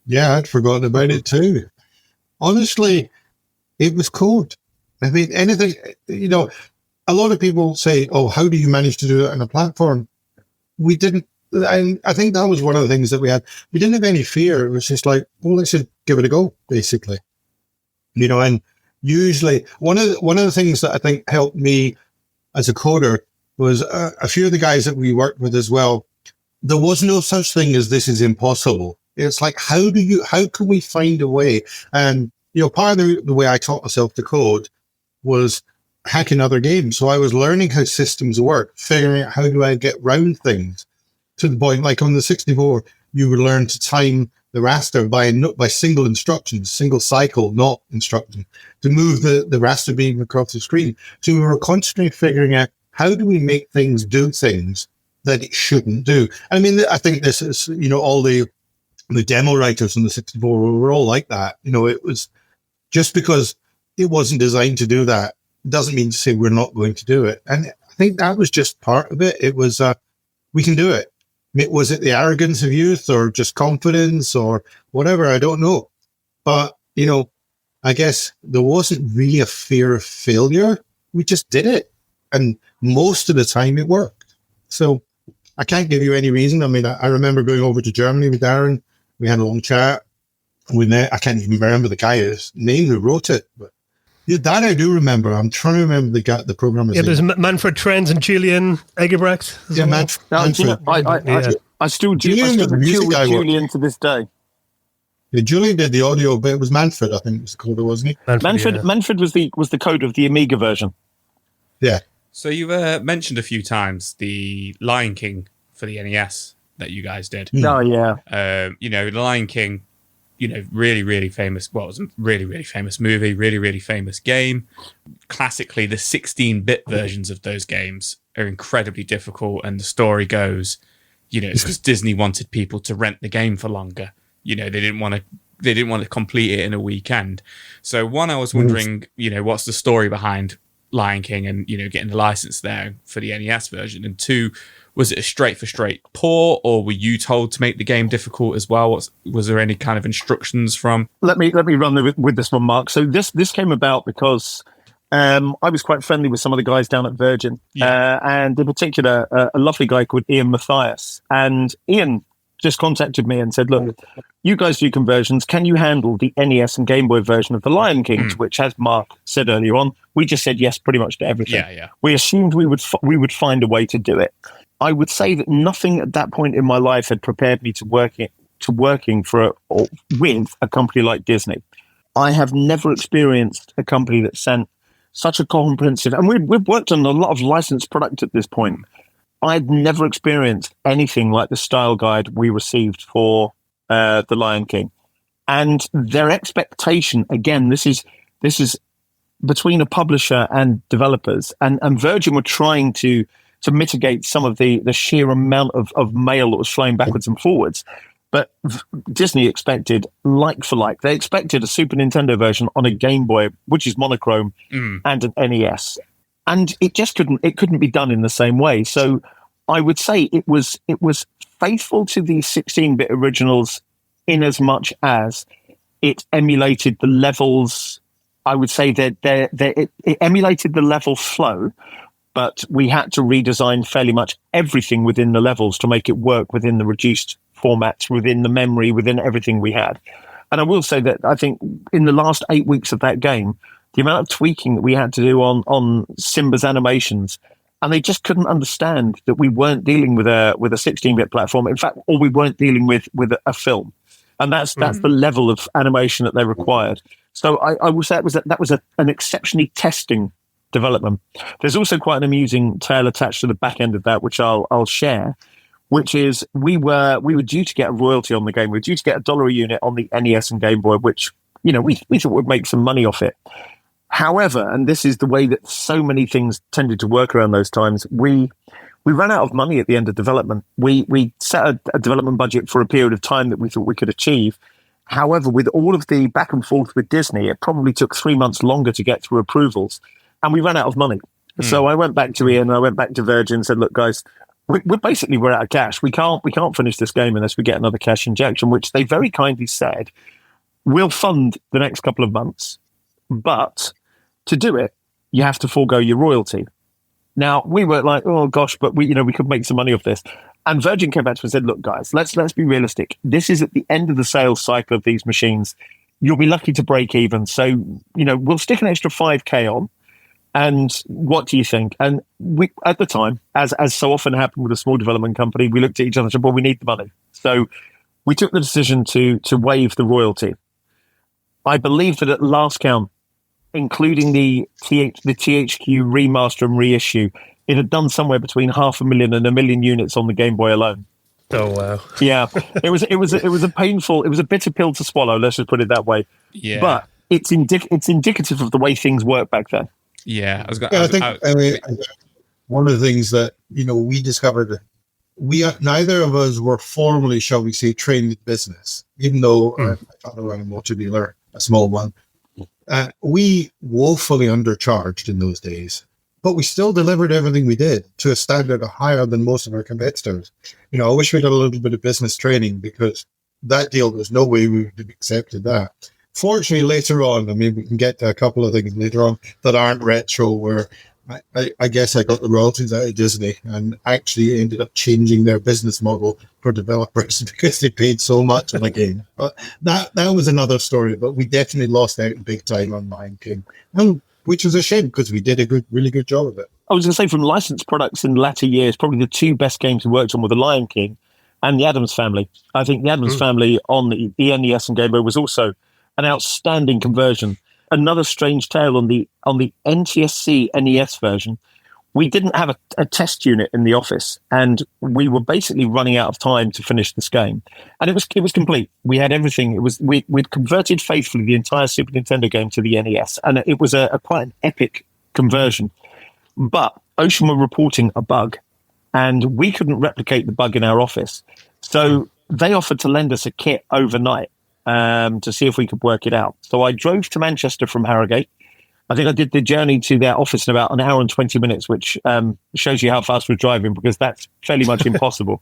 Yeah, I'd forgotten about it too. Honestly, it was code. I mean, anything, a lot of people say, oh, how do you manage to do it on a platform? We didn't. And I think that was one of the things that we had. We didn't have any fear. It was just like, well, let's just give it a go, basically. And usually one of the things that I think helped me as a coder was a few of the guys that we worked with as well. There was no such thing as this is impossible. It's like, how can we find a way? And, part of the way I taught myself to code was hacking other games. So I was learning how systems work, figuring out how do I get round things to the point, like on the 64, you would learn to time the raster by single instructions, single cycle, not instruction, to move the raster beam across the screen. So we were constantly figuring out how do we make things do things that it shouldn't do. I mean, I think this is, all the demo writers on the 64 were all like that. It was just because it wasn't designed to do that doesn't mean to say we're not going to do it. And I think that was just part of it. It was, we can do it. Was it the arrogance of youth or just confidence or whatever? I don't know. But, I guess there wasn't really a fear of failure. We just did it. And most of the time it worked. So I can't give you any reason. I mean, I remember going over to Germany with Darren. We had a long chat. I can't even remember the guy's name who wrote it, but yeah, that I do remember. I'm trying to remember the programmer's name. There's Manfred Trenz and Julian Egebrecht. Yeah, Manfred. I still do Julian to this day. Yeah, Julian did the audio, but it was Manfred, I think was the coder, wasn't he? Manfred was the code of the Amiga version. Yeah. So you've mentioned a few times the Lion King for the NES that you guys did. Oh, yeah. The Lion King, really, really famous. Well, it was a really, really famous movie, really, really famous game. Classically, the 16-bit versions of those games are incredibly difficult, and the story goes, it's because Disney wanted people to rent the game for longer. They didn't want to complete it in a weekend. So one, I was wondering, what's the story behind Lion King and getting the license there for the NES version, and two, was it a straight port, or were you told to make the game difficult as well? Was there any kind of instructions from? Let me run with this one, Mark. So this came about because I was quite friendly with some of the guys down at Virgin, and in particular, a lovely guy called Ian Mathias. And Ian just contacted me and said, "Look, you guys do conversions. Can you handle the NES and Game Boy version of the Lion King?" To which, as Mark said earlier on, we just said yes pretty much to everything. Yeah. We assumed we would find a way to do it. I would say that nothing at that point in my life had prepared me to working with a company like Disney. I have never experienced a company that sent such a comprehensive, and we've worked on a lot of licensed product at this point. I'd never experienced anything like the style guide we received for the Lion King, and their expectation. Again, this is between a publisher and developers, and Virgin were trying to mitigate some of the sheer amount of mail that was flowing backwards and forwards. But Disney expected like for like. They expected a Super Nintendo version on a Game Boy, which is monochrome, and an NES. And it just couldn't be done in the same way. So I would say it was faithful to the 16-bit originals in as much as it emulated the levels. I would say that it emulated the level flow, but we had to redesign fairly much everything within the levels to make it work within the reduced formats, within the memory, within everything we had. And I will say that I think in the last 8 weeks of that game, the amount of tweaking that we had to do on Simba's animations, and they just couldn't understand that we weren't dealing with a 16-bit platform. In fact, or we weren't dealing with a film. And that's the level of animation that they required. So I will say that was an exceptionally testing development. There's also quite an amusing tale attached to the back end of that, which I'll share, which is we were due to get a royalty on the game. We were due to get $1 a unit on the NES and Game Boy, which we thought would make some money off it. However, and this is the way that so many things tended to work around those times, we ran out of money at the end of development. We set a development budget for a period of time that we thought we could achieve. However, with all of the back and forth with Disney, it probably took 3 months longer to get through approvals. And we ran out of money. So I went back to Ian, I went back to Virgin and said, "Look, guys, we're out of cash. We can't finish this game unless we get another cash injection," which they very kindly said, "We'll fund the next couple of months, but to do it, you have to forego your royalty." Now, we were like, "Oh gosh, but we could make some money off this." And Virgin came back to us and said, "Look, guys, let's be realistic. This is at the end of the sales cycle of these machines. You'll be lucky to break even. So, we'll stick an extra 5K on. And what do you think?" And we, at the time, as so often happened with a small development company, we looked at each other and said, "Well, we need the money." So we took the decision to waive the royalty. I believe that at last count, including the THQ remaster and reissue, it had done somewhere between 500,000 and 1 million units on the Game Boy alone. Oh wow! Yeah, it was a bitter pill to swallow. Let's just put it that way. Yeah, but it's indicative of the way things worked back then. Yeah, I think one of the things that we discovered, neither of us were formally, shall we say, trained in business, even though I run a motor dealer, a small one. We woefully undercharged in those days, but we still delivered everything we did to a standard higher than most of our competitors. I wish we'd had a little bit of business training, because that deal, there's no way we would have accepted that. fortunately, later on, I mean, we can get to a couple of things later on that aren't retro, where I guess I got the royalties out of Disney and actually ended up changing their business model for developers because they paid so much on a game. But that was another story, but we definitely lost out big time on Lion King, which was a shame because we did a really good job of it. I was going to say, from licensed products in latter years, probably the two best games we worked on were The Lion King and The Addams Family. I think The Addams Family on the NES and Game Boy was also an outstanding conversion. Another strange tale on the NTSC NES version. We didn't have a test unit in the office, and we were basically running out of time to finish this game. And it was complete. We had everything. We'd converted faithfully the entire Super Nintendo game to the NES, and it was a quite an epic conversion. But Ocean were reporting a bug, and we couldn't replicate the bug in our office. So they offered to lend us a kit overnight to see if we could work it out. So I drove to Manchester from Harrogate. I think I did the journey to their office in about an hour and 20 minutes, which shows you how fast we're driving, because that's fairly much impossible.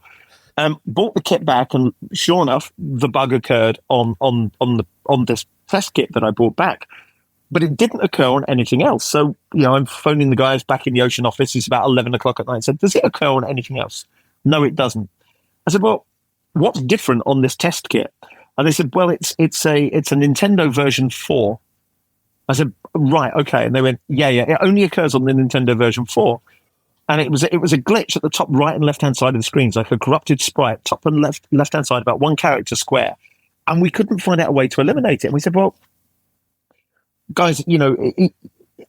Bought the kit back, and sure enough, the bug occurred on this test kit that I bought back. But it didn't occur on anything else. So, I'm phoning the guys back in the Ocean office. It's about 11 o'clock at night. I said, does it occur on anything else? No, it doesn't. I said, well, what's different on this test kit? And they said, well, it's a Nintendo version 4. I said, right, okay. And they went, yeah, it only occurs on the Nintendo version 4. And it was a glitch at the top right and left-hand side of the screens, like a corrupted sprite, top and left-hand side, about one character square. And we couldn't find out a way to eliminate it. And we said, well, guys,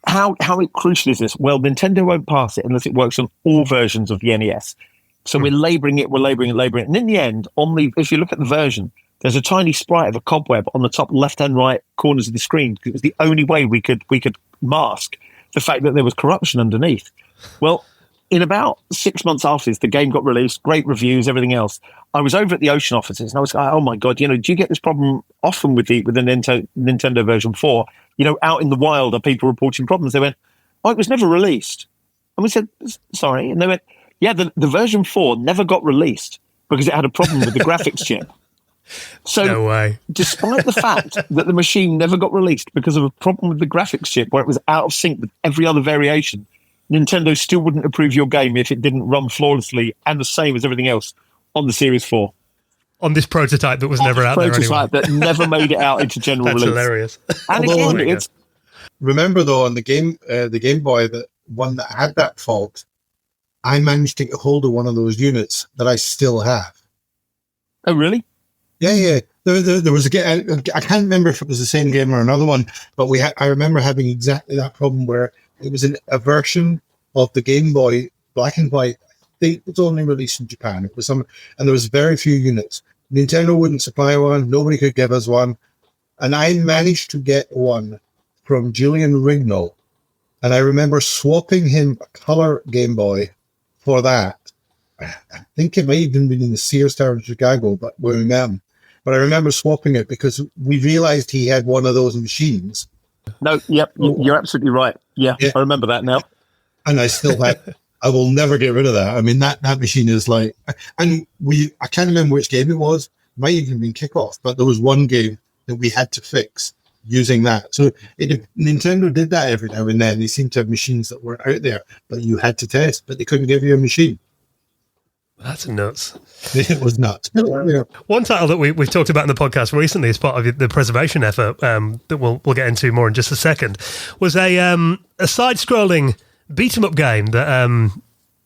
how crucial is this? Well, Nintendo won't pass it unless it works on all versions of the NES. So we're laboring it. And in the end, if you look at the version, there's a tiny sprite of a cobweb on the top left and right corners of the screen. It was the only way we could mask the fact that there was corruption underneath. Well, in about 6 months after this, the game got released, great reviews, everything else. I was over at the Ocean offices, and I was like, oh my God, do you get this problem often with the Nintendo version 4? Out in the wild, are people reporting problems? They went, oh, it was never released. And we said, sorry. And they went, yeah, the version 4 never got released because it had a problem with the graphics chip. So, no way. Despite the fact that the machine never got released because of a problem with the graphics chip where it was out of sync with every other variation, Nintendo still wouldn't approve your game if it didn't run flawlessly and the same as everything else on the Series 4. On this prototype that was never out there anyway. Prototype that never made it out into general That's release. Hilarious. And again, remember though, on the Game Boy, the one that had that fault, I managed to get hold of one of those units that I still have. Oh, really? Yeah. There was a game. I can't remember if it was the same game or another one, but I remember having exactly that problem where it was a version of the Game Boy Black and White. It was only released in Japan. It was and there was very few units. Nintendo wouldn't supply one. Nobody could give us one, and I managed to get one from Julian Rignall, and I remember swapping him a color Game Boy for that. I think it might even been in the Sears Tower in Chicago, but where we met him. But I remember swapping it because we realized he had one of those machines. No, yep, you're absolutely right. Yeah, I remember that now. And I still have. I will never get rid of that. I mean, that machine is like, and I can't remember which game it was. It might even been Kickoff, but there was one game that we had to fix using that. So Nintendo did that every now and then. They seemed to have machines that were out there, but you had to test, but they couldn't give you a machine. That's nuts. It was nuts. One title that we've talked about in the podcast recently as part of the preservation effort that we'll get into more in just a second was a side-scrolling beat-em-up game that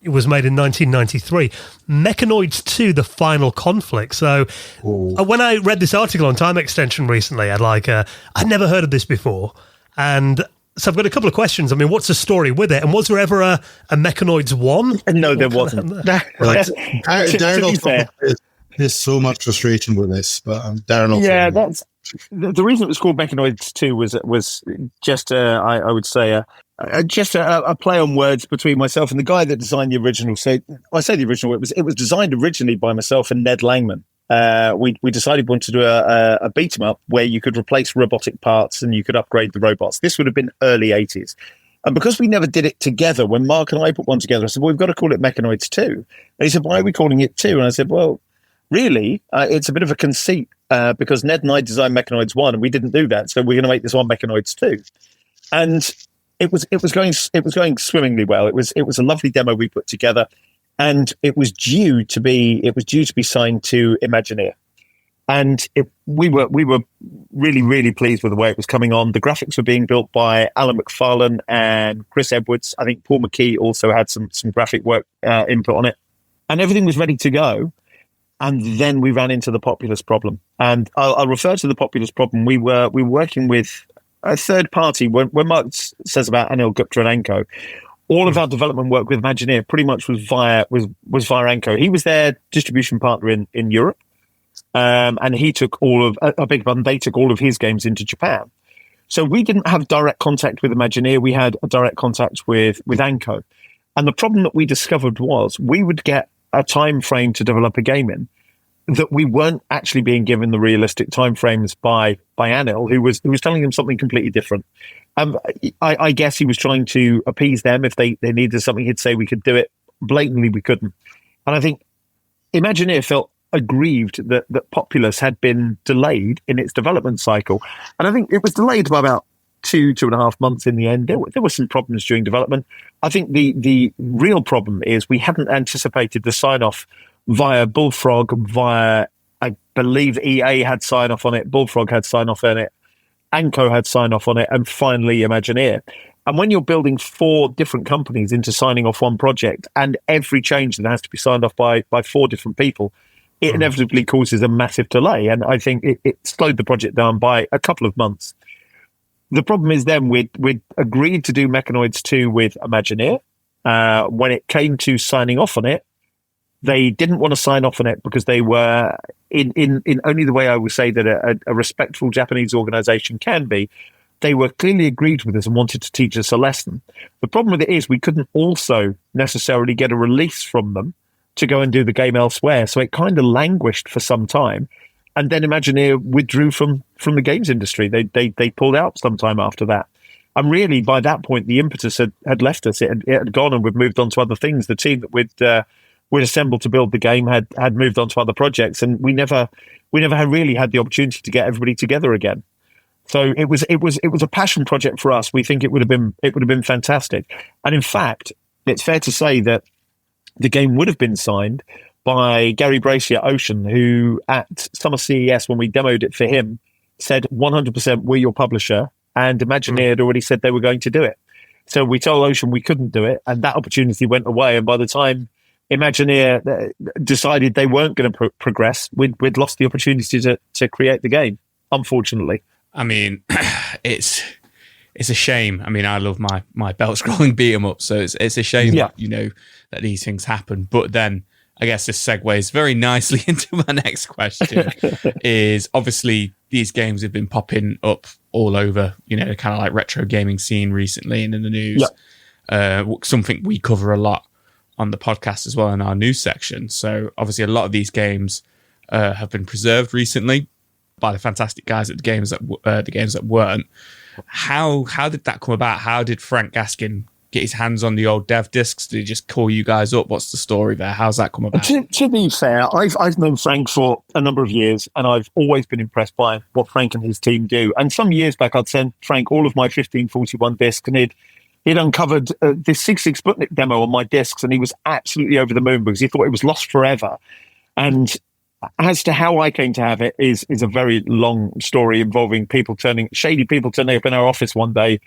was made in 1993, Mechanoids 2: The Final Conflict. So when I read this article on Time Extension recently, I'd never heard of this before, and so I've got a couple of questions. I mean, what's the story with it? And was there ever a Mechanoids 1? No, there wasn't. Darren, there's so much frustration with this, but Darren. Yeah, that's the reason it was called Mechanoids 2 was just I would say just a play on words between myself and the guy that designed the original. So I say the original. It was designed originally by myself and Ned Langman. We decided we wanted to do a beat 'em up where you could replace robotic parts and you could upgrade the robots. This would have been early 80s. And because we never did it together, when Mark and I put one together, I said, well, we've got to call it Mechanoids 2. And he said, why are we calling it 2? And I said, well, really, it's a bit of a conceit because Ned and I designed Mechanoids 1 and we didn't do that. So we're going to make this one Mechanoids 2. And it was going swimmingly well. It was a lovely demo we put together, and it was due to be signed to Imagineer. And we were really, really pleased with the way it was coming on. The graphics were being built by Alan McFarlane and Chris Edwards. I think Paul McKee also had some graphic work input on it. And everything was ready to go. And then we ran into the Populous problem. And I'll refer to the Populous problem. We were working with a third party. When Mark says about Anil Gupta and Anko, all of our development work with Imagineer pretty much was via Anko. He was their distribution partner in Europe. And he took they took all of his games into Japan. So we didn't have direct contact with Imagineer. We had a direct contact with Anko. And the problem that we discovered was we would get a time frame to develop a game in that we weren't actually being given the realistic time frames by Anil, who was telling them something completely different. I guess he was trying to appease them. If they needed something, he'd say we could do it. Blatantly, we couldn't. And I think Imagineer felt aggrieved that Populous had been delayed in its development cycle. And I think it was delayed by about 2.5 months in the end. There were some problems during development. I think the real problem is we hadn't anticipated the sign-off via Bullfrog, I believe EA had sign-off on it, Bullfrog had sign-off on it, Anko had sign-off on it, and finally Imagineer. And when you're building 4 different companies into signing off one project, and every change that has to be signed off by 4 different people, it inevitably causes a massive delay. And I think it slowed the project down by a couple of months. The problem is then we'd agreed to do Mechanoids 2 with Imagineer. When it came to signing off on it, they didn't want to sign off on it because they were, in only the way I would say that a respectful Japanese organization can be, they were clearly aggrieved with us and wanted to teach us a lesson. The problem with it is we couldn't also necessarily get a release from them to go and do the game elsewhere. So it kind of languished for some time. And then Imagineer withdrew from the games industry. They pulled out sometime after that. And really, by that point, the impetus had left us. It had gone, and we'd moved on to other things. The team that we'd assembled to build the game had moved on to other projects, and we never had really had the opportunity to get everybody together again. So it was a passion project for us. We think it would have been fantastic. And in fact, it's fair to say that the game would have been signed by Gary Bracey at Ocean, who at Summer CES, when we demoed it for him, said 100% we're your publisher, and Imagineer had already said they were going to do it. So we told Ocean we couldn't do it, and that opportunity went away. And by the time Imagineer decided they weren't going to progress, we'd lost the opportunity to create the game, unfortunately. I mean, it's a shame. I mean, I love my belt scrolling beat 'em up, so it's a shame that these things happen. But then I guess this segues very nicely into my next question. Is obviously these games have been popping up all over, kind of like retro gaming scene recently and in the news. Something we cover a lot on the podcast as well in our news section. So obviously a lot of these games have been preserved recently by the fantastic guys at the games that weren't. How did that come about? How did Frank Gaskin get his hands on the old dev discs? Did he just call you guys up? What's the story there? How's that come about? To be fair, I've known Frank for a number of years, and I've always been impressed by what Frank and his team do. And some years back, I'd sent Frank all of my 1541 discs, and he'd uncovered this 66 Sputnik demo on my discs, and he was absolutely over the moon because he thought it was lost forever. And as to how I came to have it is a very long story involving shady people turning up in our office one day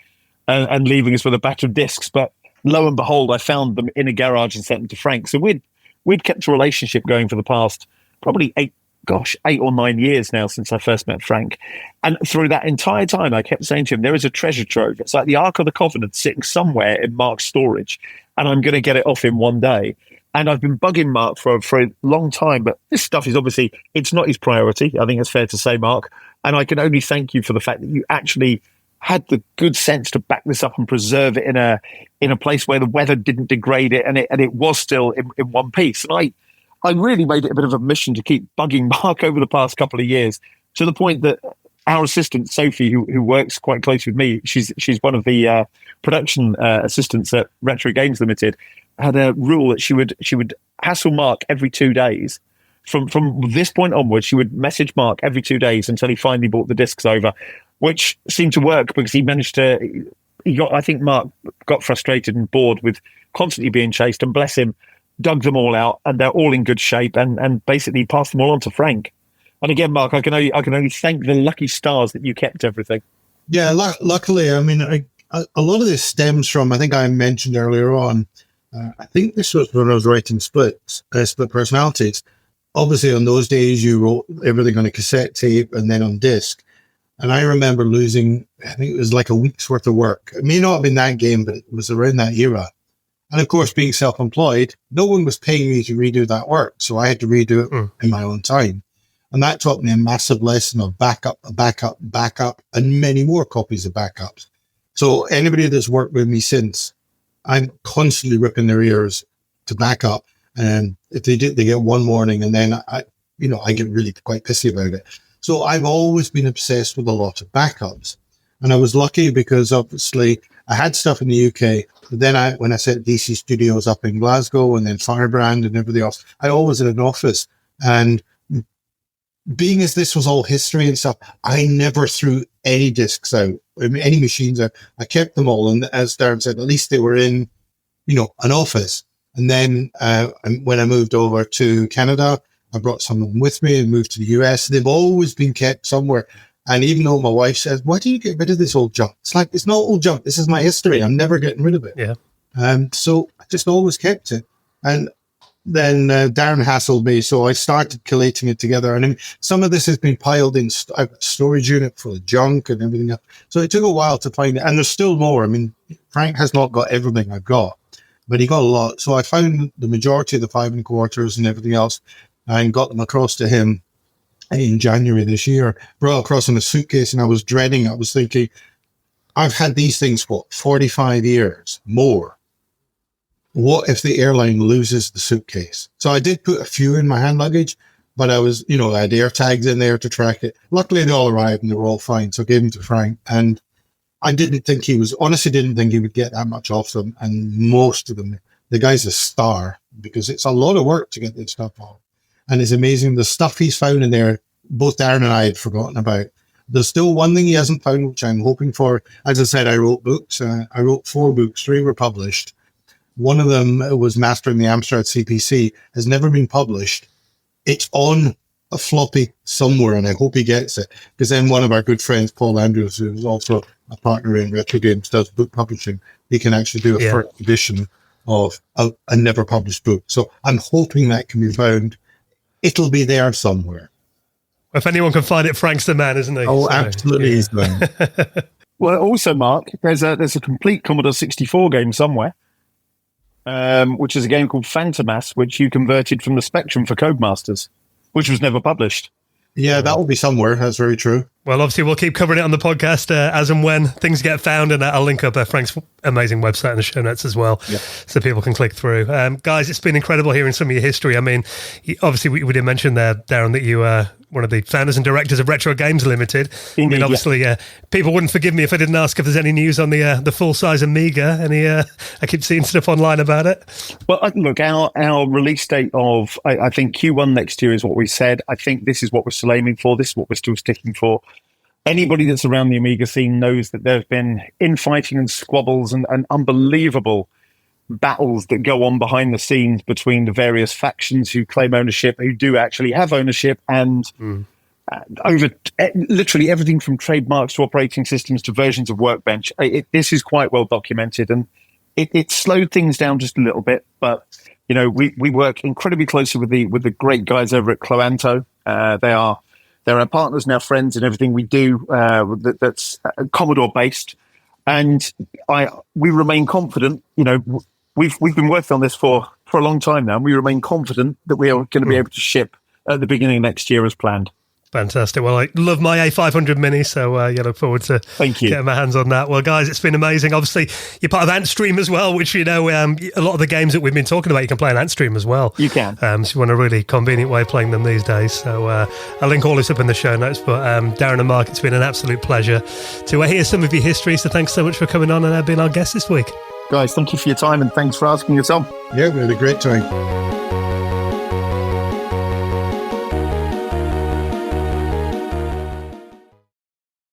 and leaving us with a batch of discs. But lo and behold, I found them in a garage and sent them to Frank. So we'd kept a relationship going for the past probably 8 or 9 years now since I first met Frank. And through that entire time, I kept saying to him, there is a treasure trove. It's like the Ark of the Covenant sitting somewhere in Mark's storage, and I'm going to get it off him one day. And I've been bugging Mark for a long time, but this stuff is obviously, it's not his priority. I think it's fair to say, Mark. And I can only thank you for the fact that you actually had the good sense to back this up and preserve it in a place where the weather didn't degrade it, and it was still in one piece. And I really made it a bit of a mission to keep bugging Mark over the past couple of years, to the point that our assistant, Sophie, who works quite closely with me, she's one of the production assistants at Retro Games Limited, had a rule that she would hassle Mark every 2 days from this point onwards, she would message Mark every 2 days until he finally brought the discs over, which seemed to work because he managed to. I think Mark got frustrated and bored with constantly being chased, and bless him, dug them all out, and they're all in good shape, and basically passed them all on to Frank. And again, Mark, I can only thank the lucky stars that you kept everything. Yeah, luckily, I mean, a lot of this stems from, I think I mentioned earlier on, I think this was when I was writing split personalities. Obviously, on those days, you wrote everything on a cassette tape and then on disc. And I remember losing, I think it was like a week's worth of work. It may not have been that game, but it was around that era. And of course, being self-employed, no one was paying me to redo that work. So I had to redo it in my own time. And that taught me a massive lesson of backup, and many more copies of backups. So anybody that's worked with me since, I'm constantly ripping their ears to back up. And if they get one warning, and then I get really quite pissy about it. So I've always been obsessed with a lot of backups. And I was lucky because obviously I had stuff in the UK, but then when I set DC Studios up in Glasgow and then Firebrand and everything else, I always had an office. And being as this was all history and stuff, I never threw any discs out, any machines out. I kept them all. And as Darren said, at least they were in, an office. And then when I moved over to Canada, I brought some of them with me and moved to the US. They've always been kept somewhere. And even though my wife says, why do you get rid of this old junk? It's like, it's not old junk. This is my history. I'm never getting rid of it. Yeah. So I just always kept it. And then Darren hassled me. So I started collating it together. And some of this has been piled in a storage unit full of junk and everything else. So it took a while to find it. And there's still more. I mean, Frank has not got everything I've got, but he got a lot. So I found the majority of the 5 1/4 and everything else and got them across to him in January this year. Brought across in a suitcase, and I was dreading it. I was thinking, I've had these things, 45 years more. What if the airline loses the suitcase? So I did put a few in my hand luggage, but I was, I had air tags in there to track it. Luckily, they all arrived and they were all fine. So I gave them to Frank, and I didn't think he would get that much off them. And most of them, the guy's a star because it's a lot of work to get this stuff off. And it's amazing the stuff he's found in there. Both Darren and I had forgotten about. There's still one thing he hasn't found, which I'm hoping for. As I said, I wrote books. I wrote 4 books. 3 were published. One of them was Mastering the Amstrad CPC, has never been published. It's on a floppy somewhere, and I hope he gets it. Because then one of our good friends, Paul Andrews, who's also a partner in Retro Games, does book publishing. He can actually do a first edition of a never published book. So I'm hoping that can be found. It'll be there somewhere. If anyone can find it, Frank's the man, isn't he? Oh, absolutely, he's the man. Well, also, Mark, there's a complete Commodore 64 game somewhere, which is a game called Phantomas, which you converted from the Spectrum for Codemasters, which was never published. Yeah, that will be somewhere. That's very true. Well, obviously, we'll keep covering it on the podcast as and when things get found, and I'll link up Frank's amazing website in the show notes as well, so people can click through. Guys, it's been incredible hearing some of your history. I mean, obviously, we did mention there, Darren, that you are one of the founders and directors of Retro Games Limited. Indeed, I mean, obviously, people wouldn't forgive me if I didn't ask if there's any news on the full-size Amiga. I keep seeing stuff online about it. Well, look, our release date of, I think Q1 next year is what we said. I think this is what we're still aiming for. This is what we're still sticking for. Anybody that's around the Amiga scene knows that there's been infighting and squabbles and unbelievable battles that go on behind the scenes between the various factions who claim ownership, who do actually have ownership, and over literally everything from trademarks to operating systems to versions of Workbench. This is quite well documented, and it slowed things down just a little bit. But we work incredibly closely with the great guys over at Cloanto. They're our partners and our friends in everything we do that's Commodore based, and we remain confident. We've been working on this for a long time now, and we remain confident that we are going to be able to ship at the beginning of next year as planned. Fantastic. Well, I love my A500 Mini, so look forward to getting my hands on that. Well, guys, it's been amazing. Obviously, you're part of Antstream as well, which, a lot of the games that we've been talking about, you can play on Antstream as well. You can. So you want a really convenient way of playing them these days. So I'll link all this up in the show notes. But Darren and Mark, it's been an absolute pleasure to hear some of your history. So thanks so much for coming on and being our guest this week. Guys, thank you for your time, and thanks for asking us on. Yeah, we had a great time.